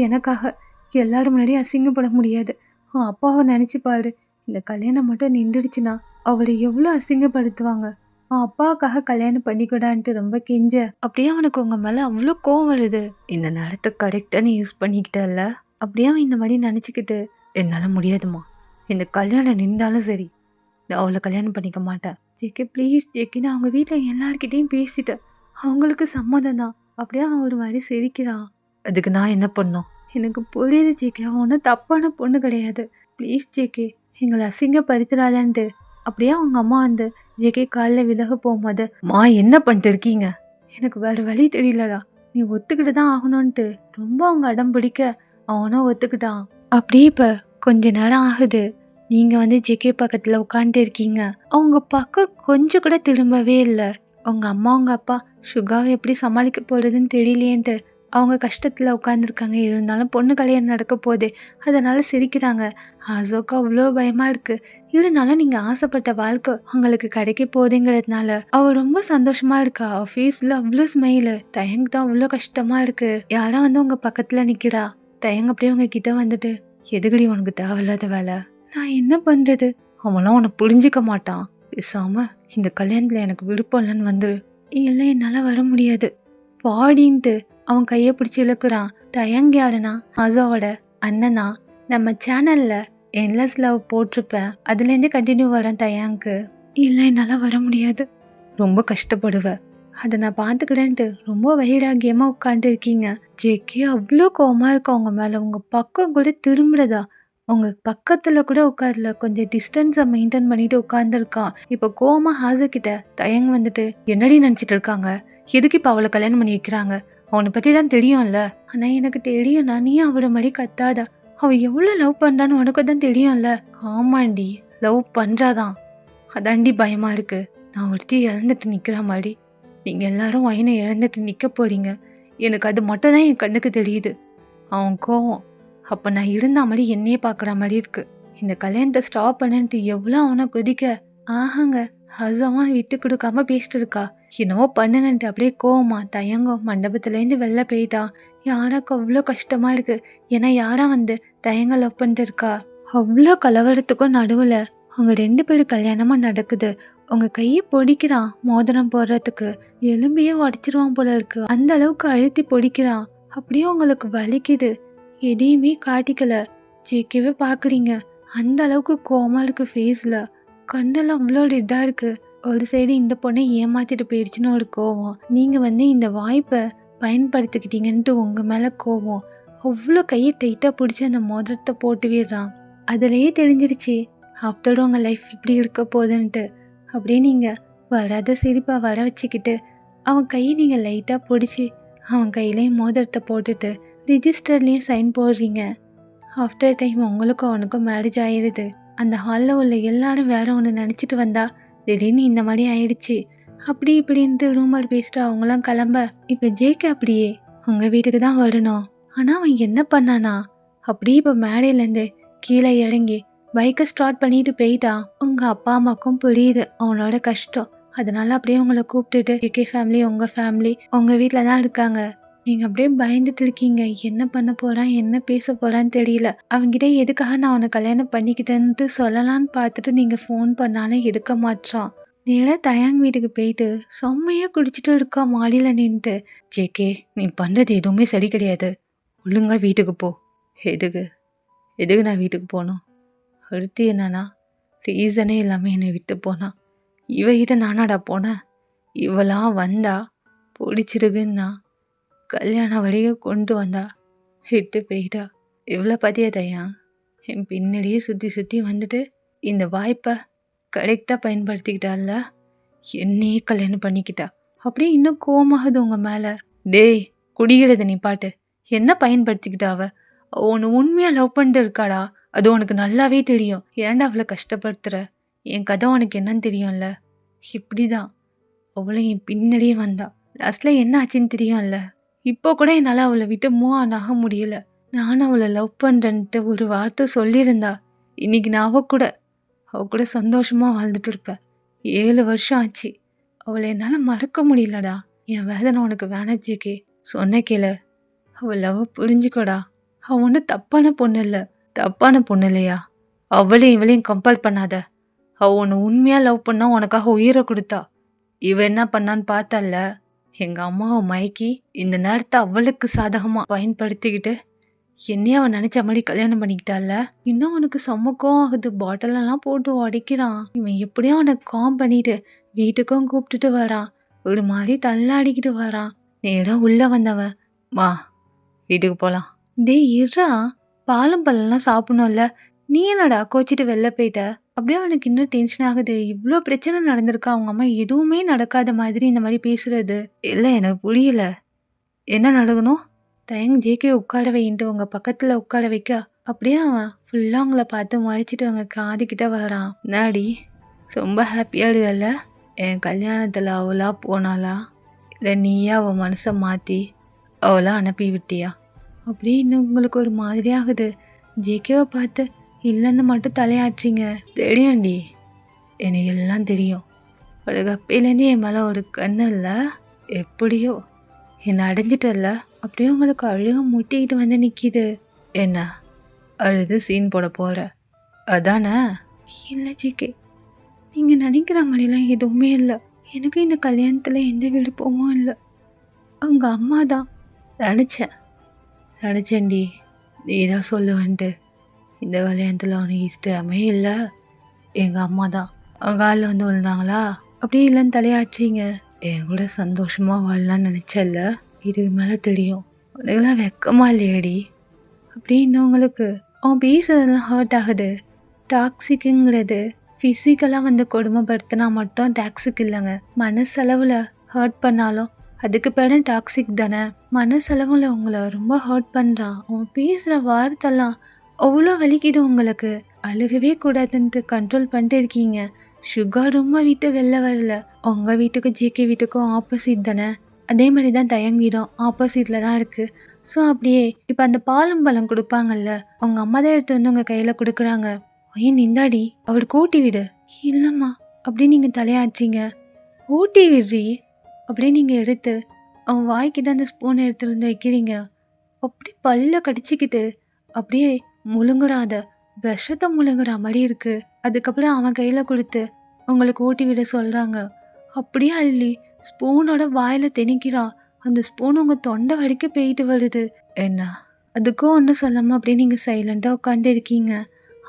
எனக்காக எல்லாரும் முன்னாடியும் அசிங்கப்பட முடியாது. அவன் அப்பாவை நினச்சி பாரு. இந்த கல்யாணம் மட்டும் நின்றுடுச்சுன்னா அவளை எவ்வளோ அசிங்கப்படுத்துவாங்க. அவன் அப்பாவுக்காக கல்யாணம் பண்ணிக்கூடான்ட்டு ரொம்ப கெஞ்ச. அப்படியே அவனுக்கு உங்கள் மேலே அவ்வளோ கோவம் வருது. இந்த நேரத்தை கரெக்டாக நீ யூஸ் பண்ணிக்கிட்டல. அப்படியே அவன் இந்த மாதிரி நினச்சிக்கிட்டு என்னால் முடியாதுமா, இந்த கல்யாணம் நின்றாலும் சரி, நான் அவளை கல்யாணம் பண்ணிக்க மாட்டேன். ஜேகே ப்ளீஸ் ஜேகே, நான் அவங்க வீட்டில் எல்லார்கிட்டையும் பேசிட்டேன், அவங்களுக்கு சம்மதம் தான். அப்படியே அவன் ஒரு மாதிரி சிரிக்கிறான். அதுக்கு நான் என்ன பண்ணோம்? எனக்கு புரியுது ஜேகே, அவன் ஒன்றும் தப்பான பொண்ணு கிடையாது. ப்ளீஸ் ஜேகே, எங்களை அசிங்கப்படுத்துறாதான்ட்டு அப்படியே அவங்க அம்மா வந்து ஜேகே காலில் விலக போகும்போது, மா என்ன பண்ணிட்டு இருக்கீங்க? எனக்கு வேறு வழி தெரியலடா, நீ ஒத்துக்கிட்டு தான் ஆகணும்ன்ட்டு ரொம்ப அவங்க அடம் பிடிக்க அவனும் ஒத்துக்கிட்டான். அப்படியே இப்போ கொஞ்ச நேரம் ஆகுது. நீங்கள் வந்து ஜேகே பக்கத்தில் உட்காந்துட்டு இருக்கீங்க. அவங்க பக்கம் கொஞ்சம் கூட திரும்பவே இல்லை. அவங்க அம்மா அவங்க அப்பா சுகாவை எப்படி சமாளிக்க போகிறதுன்னு தெரியலேன்ட்டு அவங்க கஷ்டத்தில் உட்காந்துருக்காங்க. இருந்தாலும் பொண்ணு கல்யாணம் நடக்க போதே அதனால் சிரிக்கிறாங்க. அசோக்கு அவ்வளோ பயமாக இருக்குது. இருந்தாலும் நீங்கள் ஆசைப்பட்ட வாழ்க்கை உங்களுக்கு கிடைக்க போகுதுங்கிறதுனால அவள் ரொம்ப சந்தோஷமாக இருக்கா. அவள் ஃபேஸில் அவ்வளோ ஸ்மைலு. தயங்கு தான் அவ்வளோ கஷ்டமாக இருக்குது. யாரும் வந்து உங்கள் பக்கத்தில் நிற்கிறா. தயங்க அப்படியே உங்கள் கிட்ட வந்துட்டு, எதுக்கடி உனக்கு தேவையில்லாத வேலை, நான் என்ன பண்ணுறது, அவன்லாம் உன்னை புரிஞ்சிக்க மாட்டான், பேசாமல் இந்த கல்யாணத்தில் எனக்கு விருப்பம் இல்லைன்னு வந்துடு. இல்லை என்னால் வர முடியாது பாடின்ட்டு அவன் கையை பிடிச்சி இழுக்கிறான். தயங்கு யாருன்னா அசோவோட அண்ணனா. நம்ம சேனலில் என்லெஸ் லவ் போட்டிருப்பேன், அதுலேருந்தே கண்டினியூ வரேன் தயங்கு. இல்லை என்னால் வர முடியாது, ரொம்ப கஷ்டப்படுவேன், அதை நான் பார்த்துக்கிறேன்ட்டு ரொம்ப வைராகியமாக உட்காந்துட்டு இருக்கீங்க. ஜேகே அவ்வளோ கோவமாக இருக்கு அவங்க மேலே. உங்கள் பக்கம் கூட திரும்புறதா, உங்கள் பக்கத்தில் கூட உட்காரல, கொஞ்சம் டிஸ்டன்ஸை மெயின்டைன் பண்ணிட்டு உட்காந்துருக்கான். இப்போ கோவமாக ஹாசக்கிட்ட தயங்கு வந்துட்டு, என்னடி நினச்சிட்டு இருக்காங்க, எதுக்கு இப்போ அவளை கல்யாணம் பண்ணி வைக்கிறாங்க, அவனை பற்றி தான் தெரியும்ல. ஆனால் எனக்கு தெரியும், நான் நீ அவரை மாதிரி கத்தாதா, அவள் எவ்வளோ லவ் பண்ணுறான்னு உனக்கு தான் தெரியும்ல. ஆமாண்டி, லவ் பண்ணுறாதான். அதாண்டி பயமாக இருக்கு. நான் ஒருத்தி இழந்துட்டு நிற்கிற மாதிரி நீங்கள் எல்லாரும் வயனை இழந்துட்டு நிற்க போகிறீங்க. எனக்கு அது மட்டும் தான் என் கண்ணுக்கு தெரியுது. அவன் கோவம் அப்போ நான் இருந்த மாதிரி என்னையே பார்க்குற மாதிரி இருக்கு. இந்த கல்யாணத்தை ஸ்டாப் பண்ணுன்ட்டு எவ்வளோ அவனை கொதிக்க, ஆஹாங்க ஹசமாக விட்டு கொடுக்காம பேசிட்டு இருக்கா. என்னவோ பண்ணுங்கன்ட்டு அப்படியே கோவமா தயங்கம் மண்டபத்துலேருந்து வெளில போயிட்டா. யாராக்கு அவ்வளோ கஷ்டமாக இருக்குது. ஏன்னா யாரா வந்து தயங்க லவ் பண்ணிட்டு இருக்கா. அவ்வளோ கலவரத்துக்கும் நடுவில் அவங்க 2 பேரும் கல்யாணமாக நடக்குது. உங்கள் கையை பொடிக்கிறான் மோதிரம் போடுறதுக்கு. எலும்பையே உடச்சிருவான் போல இருக்கு. அந்த அளவுக்கு அழுத்தி பொடிக்கிறான். அப்படியே உங்களுக்கு வலிக்குது. எதையுமே காட்டிக்கல. ஜேக்கவே பார்க்குறீங்க. அந்த அளவுக்கு கோவமா இருக்கு ஃபேஸில். கண்ணெல்லாம் அவ்வளோ ரெட்டாக இருக்கு. ஒரு சைடு இந்த பொண்ணை ஏமாத்திட்டு போயிடுச்சுன்னு ஒரு கோவம். நீங்கள் வந்து இந்த வாய்ப்பை பயன்படுத்திக்கிட்டீங்கன்ட்டு உங்கள் மேலே கோவம். அவ்வளோ கையை டைட்டாக பிடிச்சி அந்த மோதிரத்தை போட்டு விடுறான். அதுலேயே தெரிஞ்சிருச்சு ஆஃப்டர் உங்கள் லைஃப் இப்படி இருக்க போகுதுன்ட்டு. அப்படியே நீங்கள் வராத சிரிப்பாக வர வச்சுக்கிட்டு அவன் கையை நீங்கள் லைட்டாக பிடிச்சி அவன் கையிலையும் மோதிரத்தை போட்டுட்டு ரிஜிஸ்டர்லேயும் சைன் போடுறீங்க. ஆஃப்டர் டைம் உங்களுக்கும் அவனுக்கும் மேரேஜ் ஆயிடுது. அந்த ஹாலில் உள்ள எல்லாரும் வேற ஒன்று நினச்சிட்டு வந்தா திடீர்னு இந்த மாதிரி ஆயிடுச்சு. அப்படி இப்படின்ட்டு ரூமர் பேசிட்டு அவங்களாம் கிளம்ப இப்போ ஜேக்கு அப்படியே உங்கள் வீட்டுக்கு தான் வரணும். ஆனால் அவன் என்ன பண்ணானா, அப்படியே இப்போ மேடையிலேருந்து கீழே இறங்கி பைக்கை ஸ்டார்ட் பண்ணிட்டு போயிட்டான். உங்கள் அப்பா அம்மாக்கும் புரியுது அவனோட கஷ்டம். அதனால அப்படியே உங்களை கூப்பிட்டுட்டு ஜேகே ஃபேமிலி உங்கள் ஃபேமிலி உங்கள் வீட்டில் தான் இருக்காங்க. நீங்கள் அப்படியே பயந்துட்டு இருக்கீங்க. என்ன பண்ண போகிறான், என்ன பேச போகிறான்னு தெரியல. அவன்கிட்ட எதுக்காக நான் அவனை கல்யாணம் பண்ணிக்கிட்டேன்ட்டு சொல்லலான்னு பார்த்துட்டு நீங்கள் ஃபோன் பண்ணாலும் எடுக்க மாட்டான். நேராக தயாங் வீட்டுக்கு போயிட்டு செம்மையாக குடிச்சிட்டு இருக்கா மாடியில் நின்றுட்டு. ஜேகே, நீ பண்ணுறது எதுவுமே சரி கிடையாது. ஒழுங்கா வீட்டுக்கு போ. எதுக்கு எதுக்கு நான் வீட்டுக்கு போகணும்? அடுத்து என்னன்னா ரீசனே இல்லாமல் என்னை விட்டு போனான். இவகிட்ட நானாடா போனேன். இவெல்லாம் வந்தா பிடிச்சிருக்குன்னா கல்யாணம் வரைக்கும் கொண்டு வந்தா விட்டு போயிட்டா. இவ்வளோ பற்றிய தயா என் பின்னாடியே சுற்றி சுற்றி வந்துட்டு இந்த வாய்ப்பை கரெக்டாக பயன்படுத்திக்கிட்டால என்னையே கல்யாணம் பண்ணிக்கிட்டா. அப்படியே இன்னும் கோமாகுது உங்கள் மேலே. டேய், குடிக்கிறத நீ பாட்டு என்ன பயன்படுத்திக்கிட்டா? அவ உன்னை உண்மையாக லவ் பண்ணிட்டு இருக்காடா. அது உனக்கு நல்லாவே தெரியும். ஏன்டா அவளை கஷ்டப்படுத்துகிற? என் கதை உனக்கு என்னன்னு தெரியும்ல. இப்படி தான் அவளை என் பின்னாடியே வந்தா. லாஸ்ட்டில் என்ன ஆச்சுன்னு தெரியும்ல. இப்போ கூட என்னால் அவளை விட்டு மூவ் ஆன் ஆக முடியல. நானும் அவளை லவ் பண்ணுறேன்ட்டு ஒரு வார்த்தை சொல்லியிருந்தா இன்னைக்கு நான் அவ கூட சந்தோஷமாக வாழ்ந்துட்டு இருப்பேன். 7 வருஷம் ஆச்சு. அவளை என்னால் மறக்க முடியலடா. என் வேதனை உனக்கு வேணாம் ஜேகே. சொன்ன கேளு. அவள் லவ் புரிஞ்சுக்கோடா. அவள் ஒன்றும் தப்பான பொண்ணு இல்லை. தப்பான பொண்ணு இல்லையா? அவளையும் இவளையும் கம்பேர் பண்ணாத. அவள் உன்னை உண்மையாக லவ் பண்ணா உனக்காக உயிரை கொடுத்தா. இவ என்ன பண்ணான்னு பார்த்தல்ல. எங்கள் அம்மாவை மயக்கி இந்த நேரத்தை அவளுக்கு சாதகமாக பயன்படுத்திக்கிட்டு என்னையே அவன் நினச்ச மாதிரி கல்யாணம் பண்ணிக்கிட்டால. இன்னும் அவனுக்கு சமக்கம் ஆகுது. பாட்டிலெல்லாம் போட்டு உடைக்கிறான். இவன் எப்படியும் அவனை காம் பண்ணிட்டு வீட்டுக்கும் கூப்பிட்டுட்டு வரான். ஒரு மாதிரி தள்ளாடிக்கிட்டு வரான். நேராக உள்ளே வந்தவன், வா வீட்டுக்கு போகலாம். டேய் இருறா, பாலும் பழம்லாம் சாப்பிடணும்ல. நீ என்னடா கோச்சிட்டு வெளில போயிட்ட? அப்படியே அவனுக்கு இன்னும் டென்ஷன் ஆகுது. இவ்வளோ பிரச்சனை நடந்திருக்கா. அவங்க அம்மா எதுவுமே நடக்காத மாதிரி இந்த மாதிரி பேசுறது. இல்லை, எனக்கு புரியல. என்ன நடக்கணும்? தயங்கு ஜேகே உட்கார வைன்ட்டு உங்கள் பக்கத்தில் உட்கார வைக்க அப்படியே அவன் ஃபுல்லாக அவங்கள பார்த்து முறைச்சிட்டு அவங்க காதுகிட்ட வரான். நாடி ரொம்ப ஹாப்பியாக இருக்கல. என் கல்யாணத்தில் அவளா போனாளா, இல்லை நீயே அவள் மனசை மாற்றி அவளா அனுப்பி விட்டியா? அப்படியே இன்னும் உங்களுக்கு ஒரு மாதிரி ஆகுது. ஜேகேவை பார்த்து இல்லைன்னு மட்டும் தலையாட்டுறீங்க. தெரியும்டி, எனக்கு எல்லாம் தெரியும். அவளுக்கு அப்பையிலேருந்து என் மேலே ஒரு கண்ணு இல்லை. எப்படியோ என்னை அடைஞ்சிட்டல்ல. அப்படியே உங்களுக்கு அழுக முட்டிக்கிட்டு வந்து நிற்கிது. என்ன அழுது சீன் போட போகிற அதானே? இல்லை ஜேகே, நீங்கள் நினைக்கிற மாதிரிலாம் எதுவுமே இல்லை. எனக்கு இந்த கல்யாணத்தில் எந்த விருப்பமும் இல்லை. உங்கள் அம்மா தான். நினச்சேன்டி நீ தான் சொல்லுவேன்ட்டு. இந்த கல்யாணத்தில் அவனுக்கு இஷ்டமே இல்லை. எங்கள் அம்மா தான் அவங்க காலில் வந்து விழுந்தாங்களா? அப்படியே இல்லைன்னு தலையாட்சிங்க. என் கூட சந்தோஷமாக வாழலான்னு நினச்சல. இதுக்கு மேலே தெரியும். உனக்கெல்லாம் வெக்கமா இல்லையடி? அப்படி இன்னும் அவன் பேசுறதெல்லாம் ஹர்ட் ஆகுது. டாக்ஸிக்குங்கிறது ஃபிசிக்கலாக வந்து கொடுமைப்படுத்தினா மட்டும் டாக்ஸிக் இல்லைங்க. மனசளவில் ஹர்ட் பண்ணாலும் அதுக்கு பேரும் டாக்ஸிக் தானே. மனசளவில் உங்களை ரொம்ப ஹர்ட் பண்ணுறான். அவன் பேசுகிற வார்த்தைலாம் அவ்வளோ வலிக்குது உங்களுக்கு. அழுகவே கூடாதுன்ட்டு கண்ட்ரோல் பண்ணிட்டு இருக்கீங்க. சுகர் ரொம்ப வீட்டை வெளில வரல. உங்க வீட்டுக்கும் ஜேகே வீட்டுக்கும் ஆப்போசிட் தானே. அதே மாதிரி தான் தயங் வீடும் ஆப்போசிட்ல தான் இருக்கு. ஸோ அப்படியே இப்போ அந்த பாலும் பழம் கொடுப்பாங்கல்ல, உங்க அம்மா தான் எடுத்து வந்து உங்க கையில கொடுக்குறாங்க. ஏன் நிந்தாடி அவளுக்கு ஊட்டி விடு. இல்லைம்மா அப்படின்னு நீங்க தலையாட்டுறீங்க. ஊட்டி விடுறி அப்படின்னு நீங்க எடுத்து அவன் வாய்க்கு தான் அந்த ஸ்பூனை எடுத்துட்டு வந்து வைக்கிறீங்க. அப்படி பல்ல கடிச்சிக்கிட்டு அப்படியே முழுங்குறாத விஷத்தை முழுங்குற மாதிரி இருக்கு. அதுக்கப்புறம் அவன் கையில கொடுத்து உங்களுக்கு ஊட்டி விட சொல்றாங்க. அப்படியே அள்ளி ஸ்பூனோட வாயில திணிக்கிறா. அந்த ஸ்பூன் உங்க தொண்டை வரைக்கும் போயிட்டு வருது. என்ன அதுக்கும் ஒன்றும் சொல்லாம அப்படியே நீங்க சைலண்டா உட்காந்து இருக்கீங்க.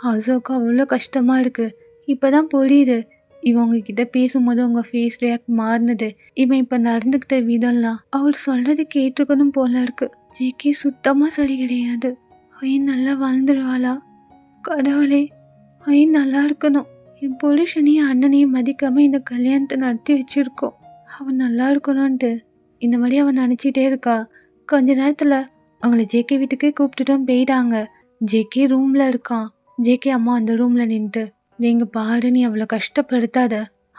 ஹசோக்கு அவ்வளோ கஷ்டமா இருக்கு. இப்பதான் புரியுது இவன் உங்ககிட்ட பேசும்போது உங்க ஃபேஸ் ரியாக்ட் மாறினது. இவன் இப்ப நடந்துக்கிட்ட விதம்லாம் அவள் சொல்றது கேட்டுக்கணும் போல இருக்கு. ஜேகே சுத்தமா சரி கிடையாது. ஐயன் நல்லா வாழ்ந்துடுவாளா? கடவுளே, ஐயன் நல்லா இருக்கணும். என் புருஷனையும் அண்ணனையும் மதிக்காம இந்த கல்யாணத்தை நடத்தி வச்சிருக்கோம். அவன் நல்லா இருக்கணும்ன்ட்டு இந்த மாதிரி அவன் நினச்சிட்டே இருக்கா. கொஞ்ச நேரத்துல அவங்கள ஜேகே வீட்டுக்கே கூப்பிட்டுட்டும் போயிட்டாங்க. ஜேகே ரூம்ல இருக்கான். ஜேகே அம்மா அந்த ரூம்ல நின்றுட்டு, நீங்க பாரு, நீ அவளை கஷ்டப்படுத்தாத,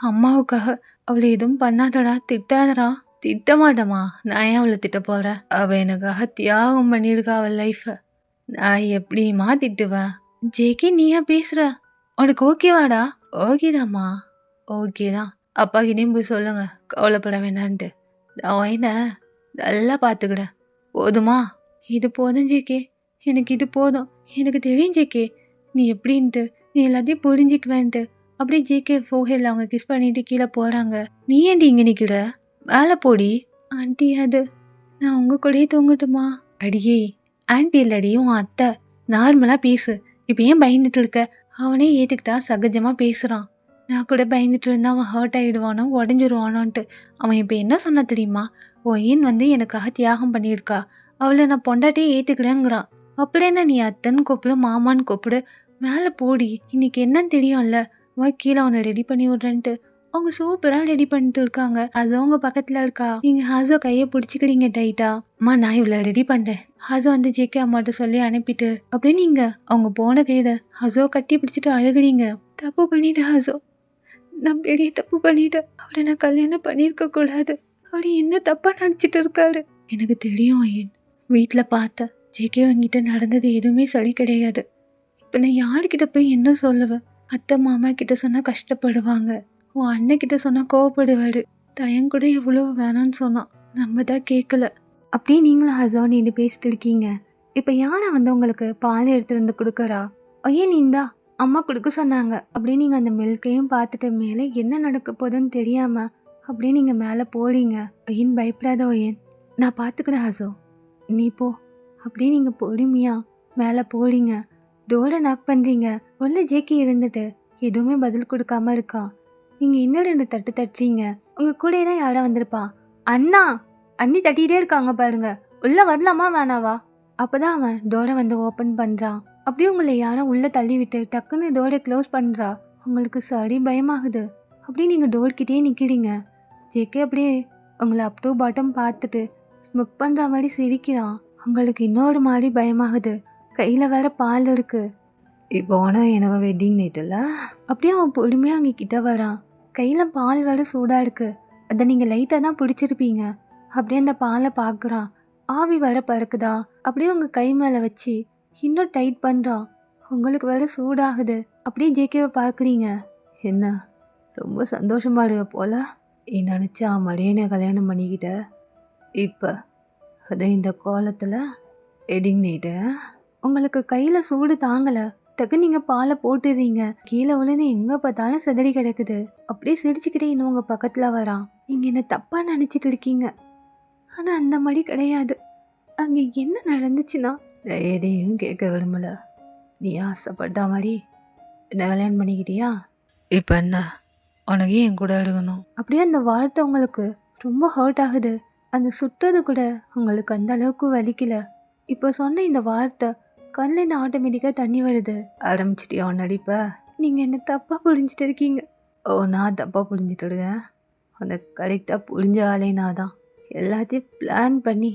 அம்மாவுக்காக அவளை எதுவும் பண்ணாதடா, திட்டாதடா. திட்ட மாட்டேம்மா, நான் ஏன் அவளை திட்ட போறேன்? அவ எனக்காக தியாகம் பண்ணியிருக்கா அவள் லைஃப. நான் எப்படிமா திட்டுவேன்? ஜேகே நீயா பேசுற? உனக்கு ஓகேவாடா? ஓகேதாம்மா, ஓகேதான். அப்பா கிட்டேயும் போய் சொல்லுங்க கவலைப்பட வேண்டான்ட்டு. நான் என்ன நல்லா பார்த்துக்கிறேன், போதுமா? இது போதும் ஜேகே, எனக்கு இது போதும். எனக்கு தெரியும் ஜேகே நீ எப்படின்ட்டு, நீ எல்லாத்தையும் புரிஞ்சிக்குவேன்ட்டு. அப்படியே ஜேகே ஃபோஹெல்ல அவங்க கிஸ் பண்ணிட்டு கீழே போகிறாங்க. நீ ஏன்டி இங்கே நிற்கிற? மேலே போடி. ஆண்டி அது நான் உங்கள் கூடயே தூங்கட்டுமா? அடியே ஆண்டி இல்லடி, உன் அத்தை. நார்மலாக பேசு. இப்போ ஏன் பயந்துட்டு இருக்க? அவனே ஏற்றுக்கிட்டா சகஜமாக பேசுகிறான். நான் கூட பயந்துட்டு இருந்தா அவன் ஹர்ட் ஆகிடுவானோ உடஞ்சிருவானோன்ட்டு. அவன் இப்போ என்ன சொன்னா தெரியுமா? ஒயின் வந்து எனக்காக தியாகம் பண்ணியிருக்கா, அவளை நான் பொண்டாட்டியே ஏற்றுக்கிறேங்கிறான். அப்படி என்ன நீ அத்தைன்னு கூப்பிடு, மாமான்னு கூப்பிடு, மேலே போடி. இன்னைக்கு என்னன்னு தெரியும்ல, வா கீழே அவனை ரெடி பண்ணி விட்றேன்ட்டு. அவங்க சூப்பராக ரெடி பண்ணிட்டு இருக்காங்க. அது அவங்க பக்கத்தில் இருக்கா. நீங்கள் ஹாசோ கையை பிடிச்சிக்கிறீங்க டைட்டா. அம்மா நான் இவ்வளோ ரெடி பண்ணிட்டேன். ஹாசோ வந்து ஜேகே அம்மாட்ட சொல்லி அனுப்பிட்டு அப்படியே நீங்கள் அவங்க போன கையில ஹாசோ கட்டி பிடிச்சிட்டு அழுகுறீங்க. தப்பு பண்ணிட்டு ஹாசோ, நான் பெரிய தப்பு பண்ணிட்டேன். அவளை நான் கல்யாணம் பண்ணியிருக்க கூடாது. அவர் என்ன தப்பா நினச்சிட்டு இருக்காரு. எனக்கு தெரியும் ஐயன், வீட்டில் பார்த்த ஜேகே என்கிட்ட நடந்தது எதுவுமே சரி கிடையாது. இப்போ நான் யாருக்கிட்ட போய் என்ன சொல்லுவேன்? அத்தை மாமா கிட்ட சொன்னால் கஷ்டப்படுவாங்க, உன் அண்ணன் கிட்ட சொன்னால் கோவப்படுவாரு. தயன் கூட எவ்வளோ வேணான்னு சொன்னான், நம்ம தான் கேட்கல. அப்படியே நீங்களும் ஹசோன் இது பேசிட்டு இருக்கீங்க. இப்போ யானை வந்து உங்களுக்கு பால் எடுத்துட்டு வந்து கொடுக்குறா. ஐயன் இந்தா அம்மா கொடுக்க சொன்னாங்க. அப்படியே நீங்கள் அந்த மில்கையும் பார்த்துட்டு மேலே என்ன நடக்க போதுன்னு தெரியாம அப்படியே நீங்கள் மேலே போறீங்க. ஐயன் பயப்படாத ஐயன், நான் பார்த்துக்கிறேன் ஹசோ, நீ போ. அப்படியே நீங்கள் பொறுமையா மேலே போறீங்க. டோரை நாக் பண்ணுறீங்க. உள்ள ஜேகே இருந்துட்டு எதுவுமே பதில் கொடுக்காம இருக்கா. நீங்கள் இன்னும் 2 தட்டு தட்டுறீங்க. உங்கள் கூட தான் யாரா வந்திருப்பா. அண்ணா அண்ணி தட்டிகிட்டே இருக்காங்க பாருங்க, உள்ள வரலாமா வேணாவா? அப்போதான் அவன் டோரை வந்து ஓப்பன் பண்ணுறான். அப்படியே உங்களை யாரும் உள்ளே தள்ளி விட்டு டக்குன்னு டோரை க்ளோஸ் பண்ணுறா. உங்களுக்கு சரி பயமாகுது. அப்படியே நீங்கள் டோர்கிட்டே நிற்கிறீங்க. ஜேகே அப்படியே உங்களை அப் டு பாட்டம் பார்த்துட்டு ஸ்முக் பண்ணுற மாதிரி சிரிக்கிறான். உங்களுக்கு இன்னொரு மாதிரி பயமாகுது. கையில் வேற பால் இருக்கு. இப்போ ஆனால் எனக்கு வெட்டிங் நைட் இல்லை. அப்படியே அவன் பொறுமையாக அங்கே கிட்ட வரான். கையில் பால் வேற சூடாக இருக்கு. அதை நீங்கள் லைட்டாக தான் பிடிச்சிருப்பீங்க. அப்படியே அந்த பாலை பார்க்குறான். ஆவி வர பறக்குதா. அப்படியே உங்கள் கை மேலே வச்சு இன்னும் டைட் பண்ணுறான். உங்களுக்கு வேற சூடாகுது. அப்படியே ஜேகேவை பார்க்குறீங்க. என்ன ரொம்ப சந்தோஷமா இருக்க போல. நினச்சா மடியனை கல்யாணம் பண்ணிக்கிட்ட. இப்போ அது இந்த கோலத்தில் வெட்டிங் நைட்டு. உங்களுக்கு கையில் சூடு தாங்கலை. டக்கு நீங்கள் பாலை போட்டுடுறீங்க. கீழே விழுந்து எங்கே பார்த்தாலும் சிதறி கிடக்குது. அப்படியே சிரிச்சுக்கிட்டே இன்னும் உங்கள் பக்கத்தில் வரான். நீங்கள் என்ன தப்பாக நினச்சிட்டு இருக்கீங்க, ஆனால் அந்த மாதிரி கிடையாது. அங்கே என்ன நடந்துச்சுன்னா எதையும் கேட்க விரும்பல. நீ ஆசைப்பட்ட மாதிரி என்ன கல்யாணம் பண்ணிக்கிட்டியா? இப்போ என்ன உனக்கு என் கூட எடுக்கணும்? அப்படியே அந்த வார்த்தை உங்களுக்கு ரொம்ப ஹர்ட் ஆகுது. அந்த சுட்டது கூட உங்களுக்கு அந்த அளவுக்கு வலிக்கல. இப்போ சொன்ன இந்த வார்த்தை கண்ணில் இந்த ஆட்டோமேட்டிக்காக தண்ணி வருது. ஆரம்பிச்சிட்டியா நடிப்ப? நீங்கள் என்ன தப்பாக புரிஞ்சுட்டு இருக்கீங்க. ஓ, நான் தப்பாக புரிஞ்சுட்டு இருக்கேன். உனக்கு கரெக்டாக புரிஞ்ச ஆளே நான் தான். எல்லாத்தையும் பிளான் பண்ணி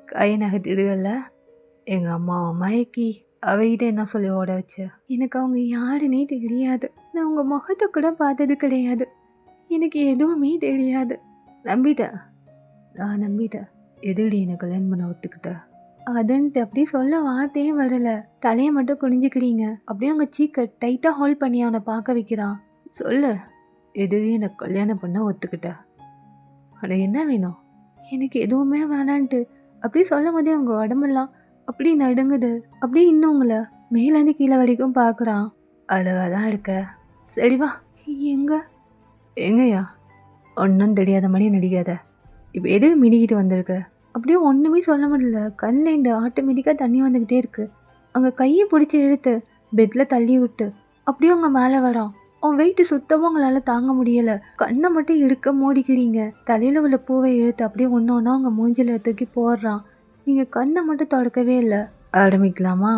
கை நகர்த்திடுகல. எங்கள் அம்மாவை மயக்கி அவகிட்ட என்ன சொல்லி ஓட வச்ச? எனக்கு அவங்க யாருன்னே தெரியாது. நான் அவங்க முகத்தை கூட பார்த்தது கிடையாது. எனக்கு எதுவுமே தெரியாது. நம்பிட்டேன், நான் நம்பிட்டேன். எதுடி என்னை கல்யாணம் பண்ண ஒத்துக்கிட்ட? அதுன்ட்டு அப்படியே சொல்ல வார்த்தையே வரல. தலையை மட்டும் குனிஞ்சுக்கிறீங்க. அப்படியே அவங்க சீக்கை டைட்டாக ஹோல்ட் பண்ணி அவனை பார்க்க வைக்கிறான். சொல்லு, எதுவும் என்னை கல்யாணம் பண்ண ஒத்துக்கிட்ட? ஆனால் என்ன வேணும்? எனக்கு எதுவுமே வேணான்ட்டு அப்படி சொல்லும் போதே அவங்க உடம்பெல்லாம் அப்படி நடுங்குது. அப்படி இன்னும் உங்களை மேலேருந்து கீழே வரைக்கும் பார்க்குறான். அழகாக தான் இருக்க. சரிவா. எங்க? எங்கயா? ஒன்றும் தெரியாத மாதிரி நடிக்காத. இப்போ எது மினிக்கிட்டு வந்திருக்க? அப்படியே ஒன்றுமே சொல்ல முடியல. கண்ணில் இந்த ஆட்டோமேட்டிக்காக தண்ணி வந்துக்கிட்டே இருக்கு. அங்கே கையை பிடிச்சி இழுத்து பெட்டில் தள்ளி விட்டு அப்படியே அவங்க மேலே வரான். அவன் வெயிட்டு சுத்தமாக உங்களால் தாங்க முடியலை. கண்ணை மட்டும் இழுக்க மூடிக்கிறீங்க. தலையில் உள்ள பூவை இழுத்து அப்படியே ஒன்று ஒன்றா அவங்க மூஞ்சில் தூக்கி போடுறான். நீங்கள் கண்ணை மட்டும் தொடக்கவே இல்லை. ஆரம்பிக்கலாமா?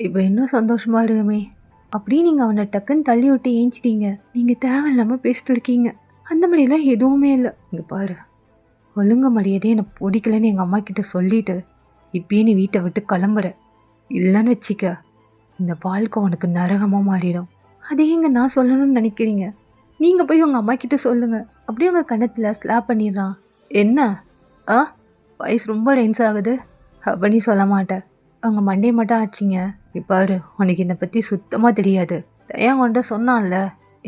இப்போ இன்னும் சந்தோஷமாக இருக்குமே. அப்படியே நீங்கள் அவனை டக்குன்னு தள்ளி விட்டு ஏஞ்சிட்டீங்க. நீங்கள் தேவையில்லாமல் பேசிட்டு இருக்கீங்க. அந்த மாதிரிலாம் எதுவுமே இல்லை. இங்கே பாரு, ஒழுங்க மரியாதையே என்னை பிடிக்கலன்னு எங்கள் அம்மா கிட்ட சொல்லிட்டு இப்பயே நீ வீட்டை விட்டு கிளம்புற. இல்லைன்னு வச்சிக்க, இந்த வாழ்க்கை உனக்கு நரகமாக மாறிடும். அதே எங்க நான் சொல்லணும்னு நினைக்கிறீங்க? நீங்கள் போய் உங்கள் அம்மா கிட்ட சொல்லுங்கள். அப்படியே உங்கள் கணத்தில் ஸ்லாப் பண்ணிடுறான். என்ன வயசு ரொம்ப ரென்ஸ் ஆகுது அப்படி சொல்ல மாட்டேன். அவங்க மண்டையை மட்டும் ஆச்சிங்க. இப்பாரு, உனக்கு என்னை பற்றி சுத்தமாக தெரியாது. தயான் கொண்ட சொன்னான்ல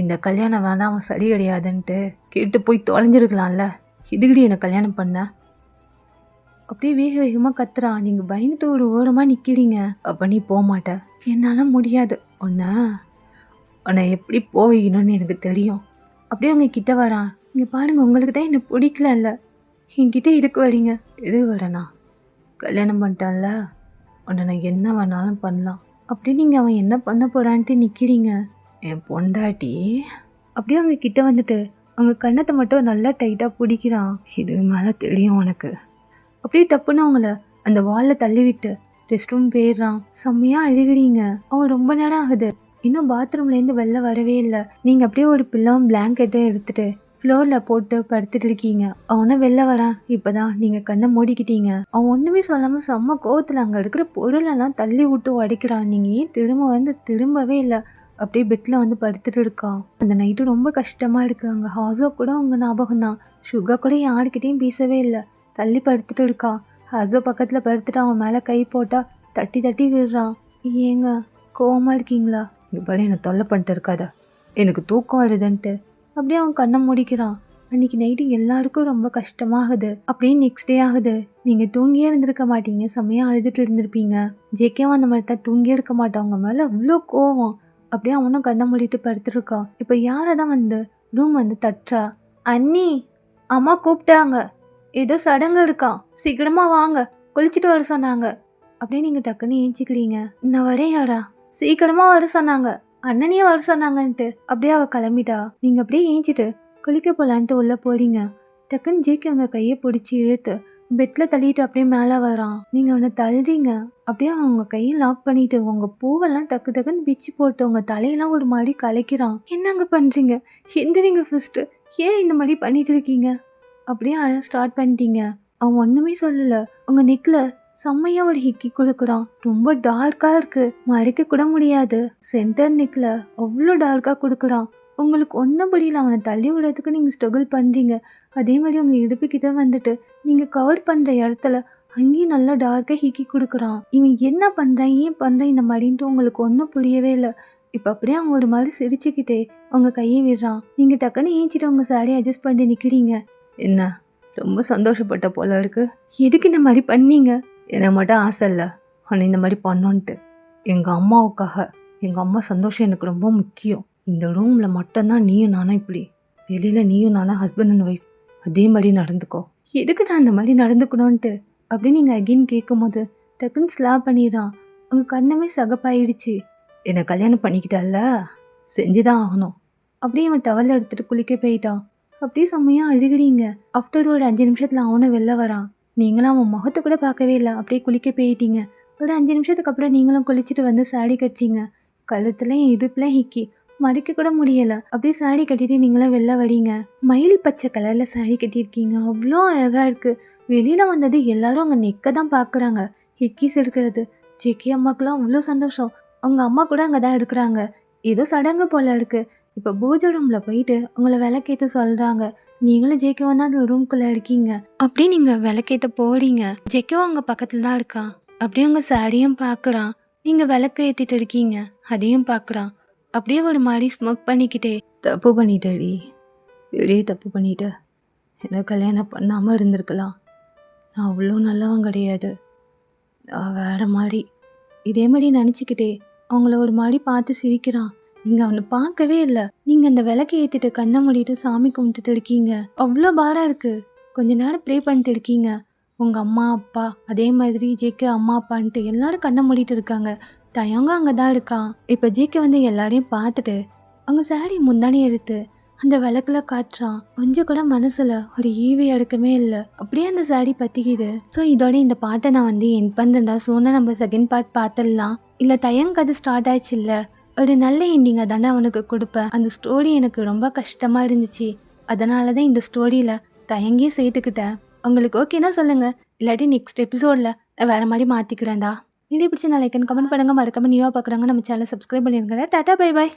இந்த கல்யாணம் வேணாம், அவன் சரி கிடையாதுன்ட்டு. கேட்டு போய் தொலைஞ்சிருக்கலாம்ல. இதுக்கடி என்னை கல்யாணம் பண்ண? அப்படியே வேக வேகமாக கத்துறான். நீங்கள் பயந்துட்டு ஒரு ஓரமாக நிற்கிறீங்க. அப்போ நீ போக மாட்ட. என்னால் முடியாது. உன்னை எப்படி போயிடணும்னு எனக்கு தெரியும். அப்படியே அவங்க கிட்ட வரான். இங்கே பாருங்கள், உங்களுக்கு தான் என்னை பிடிக்கல இல்லை, என்கிட்ட இதுக்கு வரீங்க. எது வரேண்ணா? கல்யாணம் பண்ணிட்டான்ல, உன்னை நான் என்ன வேணாலும் பண்ணலாம். அப்படி நீங்கள் அவன் என்ன பண்ண போகிறான்ட்டு நிற்கிறீங்க. என் பொண்டாட்டி. அப்படியே அவங்க கிட்ட வந்துட்டு அவங்க கண்ணத்தை மட்டும் நல்லா டைட்டாக பிடிக்கிறான். இது மேலே தெரியும் உனக்கு. அப்படியே டப்புன்னு அவங்கள அந்த வாலில் தள்ளிவிட்டு ரெஸ்ட் ரூம் போயிடுறான். செம்மையாக அழுகிறீங்க. அவன் ரொம்ப நேரம் ஆகுது, இன்னும் பாத்ரூம்லேருந்து வெளில வரவே இல்லை. நீங்கள் அப்படியே ஒரு பில்லவும் பிளாங்கெட்டும் எடுத்துகிட்டு ஃப்ளோரில் போட்டு படுத்துட்டு இருக்கீங்க. அவனும் வெளில வரான். இப்போ தான் நீங்கள் கண்ணை மூடிக்கிட்டீங்க. அவன் ஒன்றுமே சொல்லாமல் செம்ம கோவத்தில் அங்கே இருக்கிற பொருளெல்லாம் தள்ளி விட்டு உடைக்கிறான். நீங்கள் ஏன் திரும்பவே இல்லை. அப்படியே பெட்டில் வந்து படுத்துட்டு இருக்கான். அந்த நைட்டு ரொம்ப கஷ்டமாக இருக்குது. அங்கே ஹாசோ கூட அவங்க ஞாபகம் தான். சுகா கூட யாருக்கிட்டையும் பேசவே இல்லை, தள்ளி படுத்துட்டு இருக்கான். ஹாசோ பக்கத்தில் படுத்துட்டு அவன் மேலே கை போட்டால் தட்டி தட்டி விடுறான். ஏங்க கோவமாக இருக்கீங்களா? இங்கே பாரு, என்னை தொல்லை பண்ணிட்டு இருக்காத, எனக்கு தூக்கம் வருதுன்ட்டு. அப்படியே அவன் கண்ணை முடிக்கிறான். அன்றைக்கி நைட்டு எல்லாருக்கும் ரொம்ப கஷ்டமாகுது. அப்படியே நெக்ஸ்ட் டே ஆகுது. நீங்கள் தூங்கியே இருந்திருக்க மாட்டீங்க, செம்மையாக அழுதுட்டு இருந்திருப்பீங்க. ஜேகேவும் அந்த மாதிரி தான் தூங்கியே இருக்க மாட்டவங்க மேலே அவ்வளோ கோவம். அப்படியே அவனும் கண்ணை மூடிட்டு படுத்துருக்கான். இப்போ யாரை தான் வந்து ரூம் வந்து தட்டுறா. அண்ணி, அம்மா கூப்பிட்டாங்க, ஏதோ சடங்கு இருக்கான், சீக்கிரமாக வாங்க, குளிச்சுட்டு வர சொன்னாங்க. அப்படியே நீங்கள் டக்குன்னு ஏஞ்சிக்கிறீங்க. நான் வரேன் யாரா, சீக்கிரமாக வர சொன்னாங்க, அண்ணனையே வர சொன்னாங்கன்ட்டு. அப்படியே அவள் கிளம்பிட்டா. நீங்கள் அப்படியே ஏஞ்சிட்டு குளிக்க போகலான்ட்டு உள்ளே போறீங்க. டக்குன்னு ஜேகே உங்கள் கையை பிடிச்சி இழுத்து பெட்டில் தள்ளிட்டு அப்படியே மேலே வரான். நீங்கள் அவனை தள்ளுறீங்க. அப்படியே அவங்க கையை லாக் பண்ணிட்டு உங்கள் பூவெல்லாம் டக்கு டக்குன்னு பிச்சு போட்டு உங்கள் தலையெல்லாம் ஒரு மாதிரி கலைக்கிறான். என்னங்க பண்ணுறீங்க? எந்திரிங்க ஃபஸ்ட்டு, ஏன் இந்த மாதிரி பண்ணிட்டு இருக்கீங்க? அப்படியே அழ ஸ்டார்ட் பண்ணிட்டீங்க. அவன் ஒன்றுமே சொல்லலை. உங்கள் நெக்கில் செம்மையாக ஒரு ஹிக்கி கொடுக்குறான். ரொம்ப டார்க்காக இருக்குது, மறைக்க கூட முடியாது. சென்டர் நெக்கில் அவ்வளோ டார்க்காக கொடுக்குறான். உங்களுக்கு ஒன்றும் புரியல. அவனை தள்ளி விடுறதுக்கு நீங்கள் ஸ்ட்ரகிள் பண்ணுறீங்க. அதே மாதிரி உங்கள் இடுப்புக்கிட்ட வந்துட்டு நீங்கள் கவர் பண்ணுற இடத்துல அங்கேயும் நல்லா டார்க்காக ஹிக்கி கொடுக்குறான். இவன் என்ன பண்ணுறான், ஏன் பண்ணுறான் இந்த மாதிரின்ட்டு உங்களுக்கு ஒன்றும் புரியவே இல்லை. இப்போ அப்படியே அவன் ஒரு மாதிரி சிரிச்சுக்கிட்டே உங்கள் கையை விடுறான். நீங்கள் டக்குன்னு ஏஞ்சிட்டு உங்கள் சாரியை அட்ஜஸ்ட் பண்ணி நிற்கிறீங்க. என்ன ரொம்ப சந்தோஷப்பட்ட போல இருக்கு. எதுக்கு இந்த மாதிரி பண்ணீங்க? எனக்கு மட்டும் ஆசை இல்லை ஆனால் இந்த மாதிரி பண்ணோன்ட்டு. எங்கள் அம்மாவுக்காக, எங்கள் அம்மா சந்தோஷம் எனக்கு ரொம்ப முக்கியம். இந்த ரூமில் மட்டும்தான் நீயும் நானும் இப்படி, வெளியில் நீயும் நானும் ஹஸ்பண்ட் அண்ட் ஒய்ஃப். அதே மாதிரி நடந்துக்கோ. எதுக்கு நான் இந்த மாதிரி நடந்துக்கணும்ன்ட்டு அப்படின்னு நீங்கள் அகெயின் கேட்கும் போது டக்குன்னு ஸ்லாப் பண்ணிடுறான். உங்கள் கண்ணமே சகப்பாயிடுச்சு. என்னை கல்யாணம் பண்ணிக்கிட்டால, செஞ்சுதான் ஆகணும். அப்படியே அவன் டவல் எடுத்துகிட்டு குளிக்க போயிட்டான். அப்படியே செம்மையாக அழுகிறீங்க. ஆஃப்டர் ஒரு 5 நிமிஷத்தில் அவனும் வெளில வரான். நீங்களும் அவன் முகத்தை கூட பார்க்கவே இல்லை, அப்படியே குளிக்க போயிட்டீங்க. ஒரு 5 நிமிஷத்துக்கு அப்புறம் நீங்களும் குளிச்சுட்டு வந்து சாரி கட்டிங்க. கழுத்துல இடுப்புல ஹிக்கி, மறைக்க கூட முடியலை. அப்படியே சாரி கட்டிட்டு நீங்களும் வெளில வரீங்க. மயில் பச்சை கலரில் சாரி கட்டியிருக்கீங்க, அவ்வளோ அழகாக இருக்குது. வெளியில் வந்தது எல்லாரும் அங்கே நெக்க தான் பார்க்குறாங்க. ஹிக்கிஸ் இருக்கிறது ஜேகே அம்மாக்கெல்லாம் அவ்வளோ சந்தோஷம். அவங்க அம்மா கூட அங்கே தான் இருக்கிறாங்க. ஏதோ சடங்கு போல இருக்கு. இப்போ பூஜை ரூமில் போயிட்டு உங்களை விளக்கேற்ற சொல்கிறாங்க. நீங்களும் ஜேகேவும் தான் அந்த ரூம்குள்ளே இருக்கீங்க. அப்படியே நீங்கள் விளக்கேற்ற போறீங்க. ஜேகேவும் அங்கே பக்கத்தில் தான் இருக்கான். அப்படியே உங்கள் சாரியும் பார்க்குறான். நீங்கள் விளக்கு ஏற்றிட்டு இருக்கீங்க, அதையும் பார்க்குறான். அப்படியே ஒரு மாதிரி ஸ்மோக் பண்ணிக்கிட்டே, தப்பு பண்ணிட்டடி, பெரிய தப்பு பண்ணிட்ட. என்ன கல்யாணம் பண்ணாமல் இருந்திருக்கலாம். நான் அவ்வளோ நல்லவன் கிடையாது, நான் வேற மாதிரி. இதே மாதிரி நினச்சிக்கிட்டே அவங்கள ஒரு மாதிரி பார்த்து சிரிக்கிறான். நீங்கள் அவனை பார்க்கவே இல்லை. நீங்கள் அந்த விளக்கை ஏற்றிட்டு கண்ணை மூடிட்டு சாமி கும்பிட்டுட்டு இருக்கீங்க. அவ்வளோ பாரம் இருக்குது. கொஞ்ச நேரம் ப்ரே பண்ணிட்டு இருக்கீங்க. உங்கள் அம்மா அப்பா அதே மாதிரி ஜேகே அம்மா அப்பான்ட்டு எல்லாரும் கண்ணை மூடிட்டு இருக்காங்க. தயங்க அங்கே தான் இருக்கான். இப்போ ஜேகே வந்து எல்லாரையும் பார்த்துட்டு அவங்க சாரி முந்தானி எடுத்து அந்த விளக்குல காட்டுறான். கொஞ்சம் கூட மனசுல ஒரு ஈவி அடுக்கமே இல்லை. அப்படியே அந்த சாரி பத்திக்குது. ஸோ இதோட இந்த பாட்டை நான் வந்து என் பண்ணுறேன்டா. சோனா நம்ம செகண்ட் பார்ட் பார்த்துடலாம். இல்லை தயங்க அது ஸ்டார்ட் ஆயிடுச்சு. இல்லை ஒரு நல்ல எண்டிங்கை தானே அவனுக்கு கொடுப்பேன். அந்த ஸ்டோரி எனக்கு ரொம்ப கஷ்டமாக இருந்துச்சு. அதனால தான் இந்த ஸ்டோரியில் தயங்கியே சேர்த்துக்கிட்டேன். உங்களுக்கு ஓகேனா சொல்லுங்கள், இல்லாட்டி நெக்ஸ்ட் எபிசோடில் வேறு மாதிரி மாற்றிக்கிறேன்டா. இது பிடிச்சி நான் லைக் அண்ட் கமெண்ட் பண்ணுங்கள். மறக்காம நியூவாக பார்க்குறாங்க நம்ம சேனலை சப்ஸ்கிரைப் பண்ணிருங்க. Tata bye bye.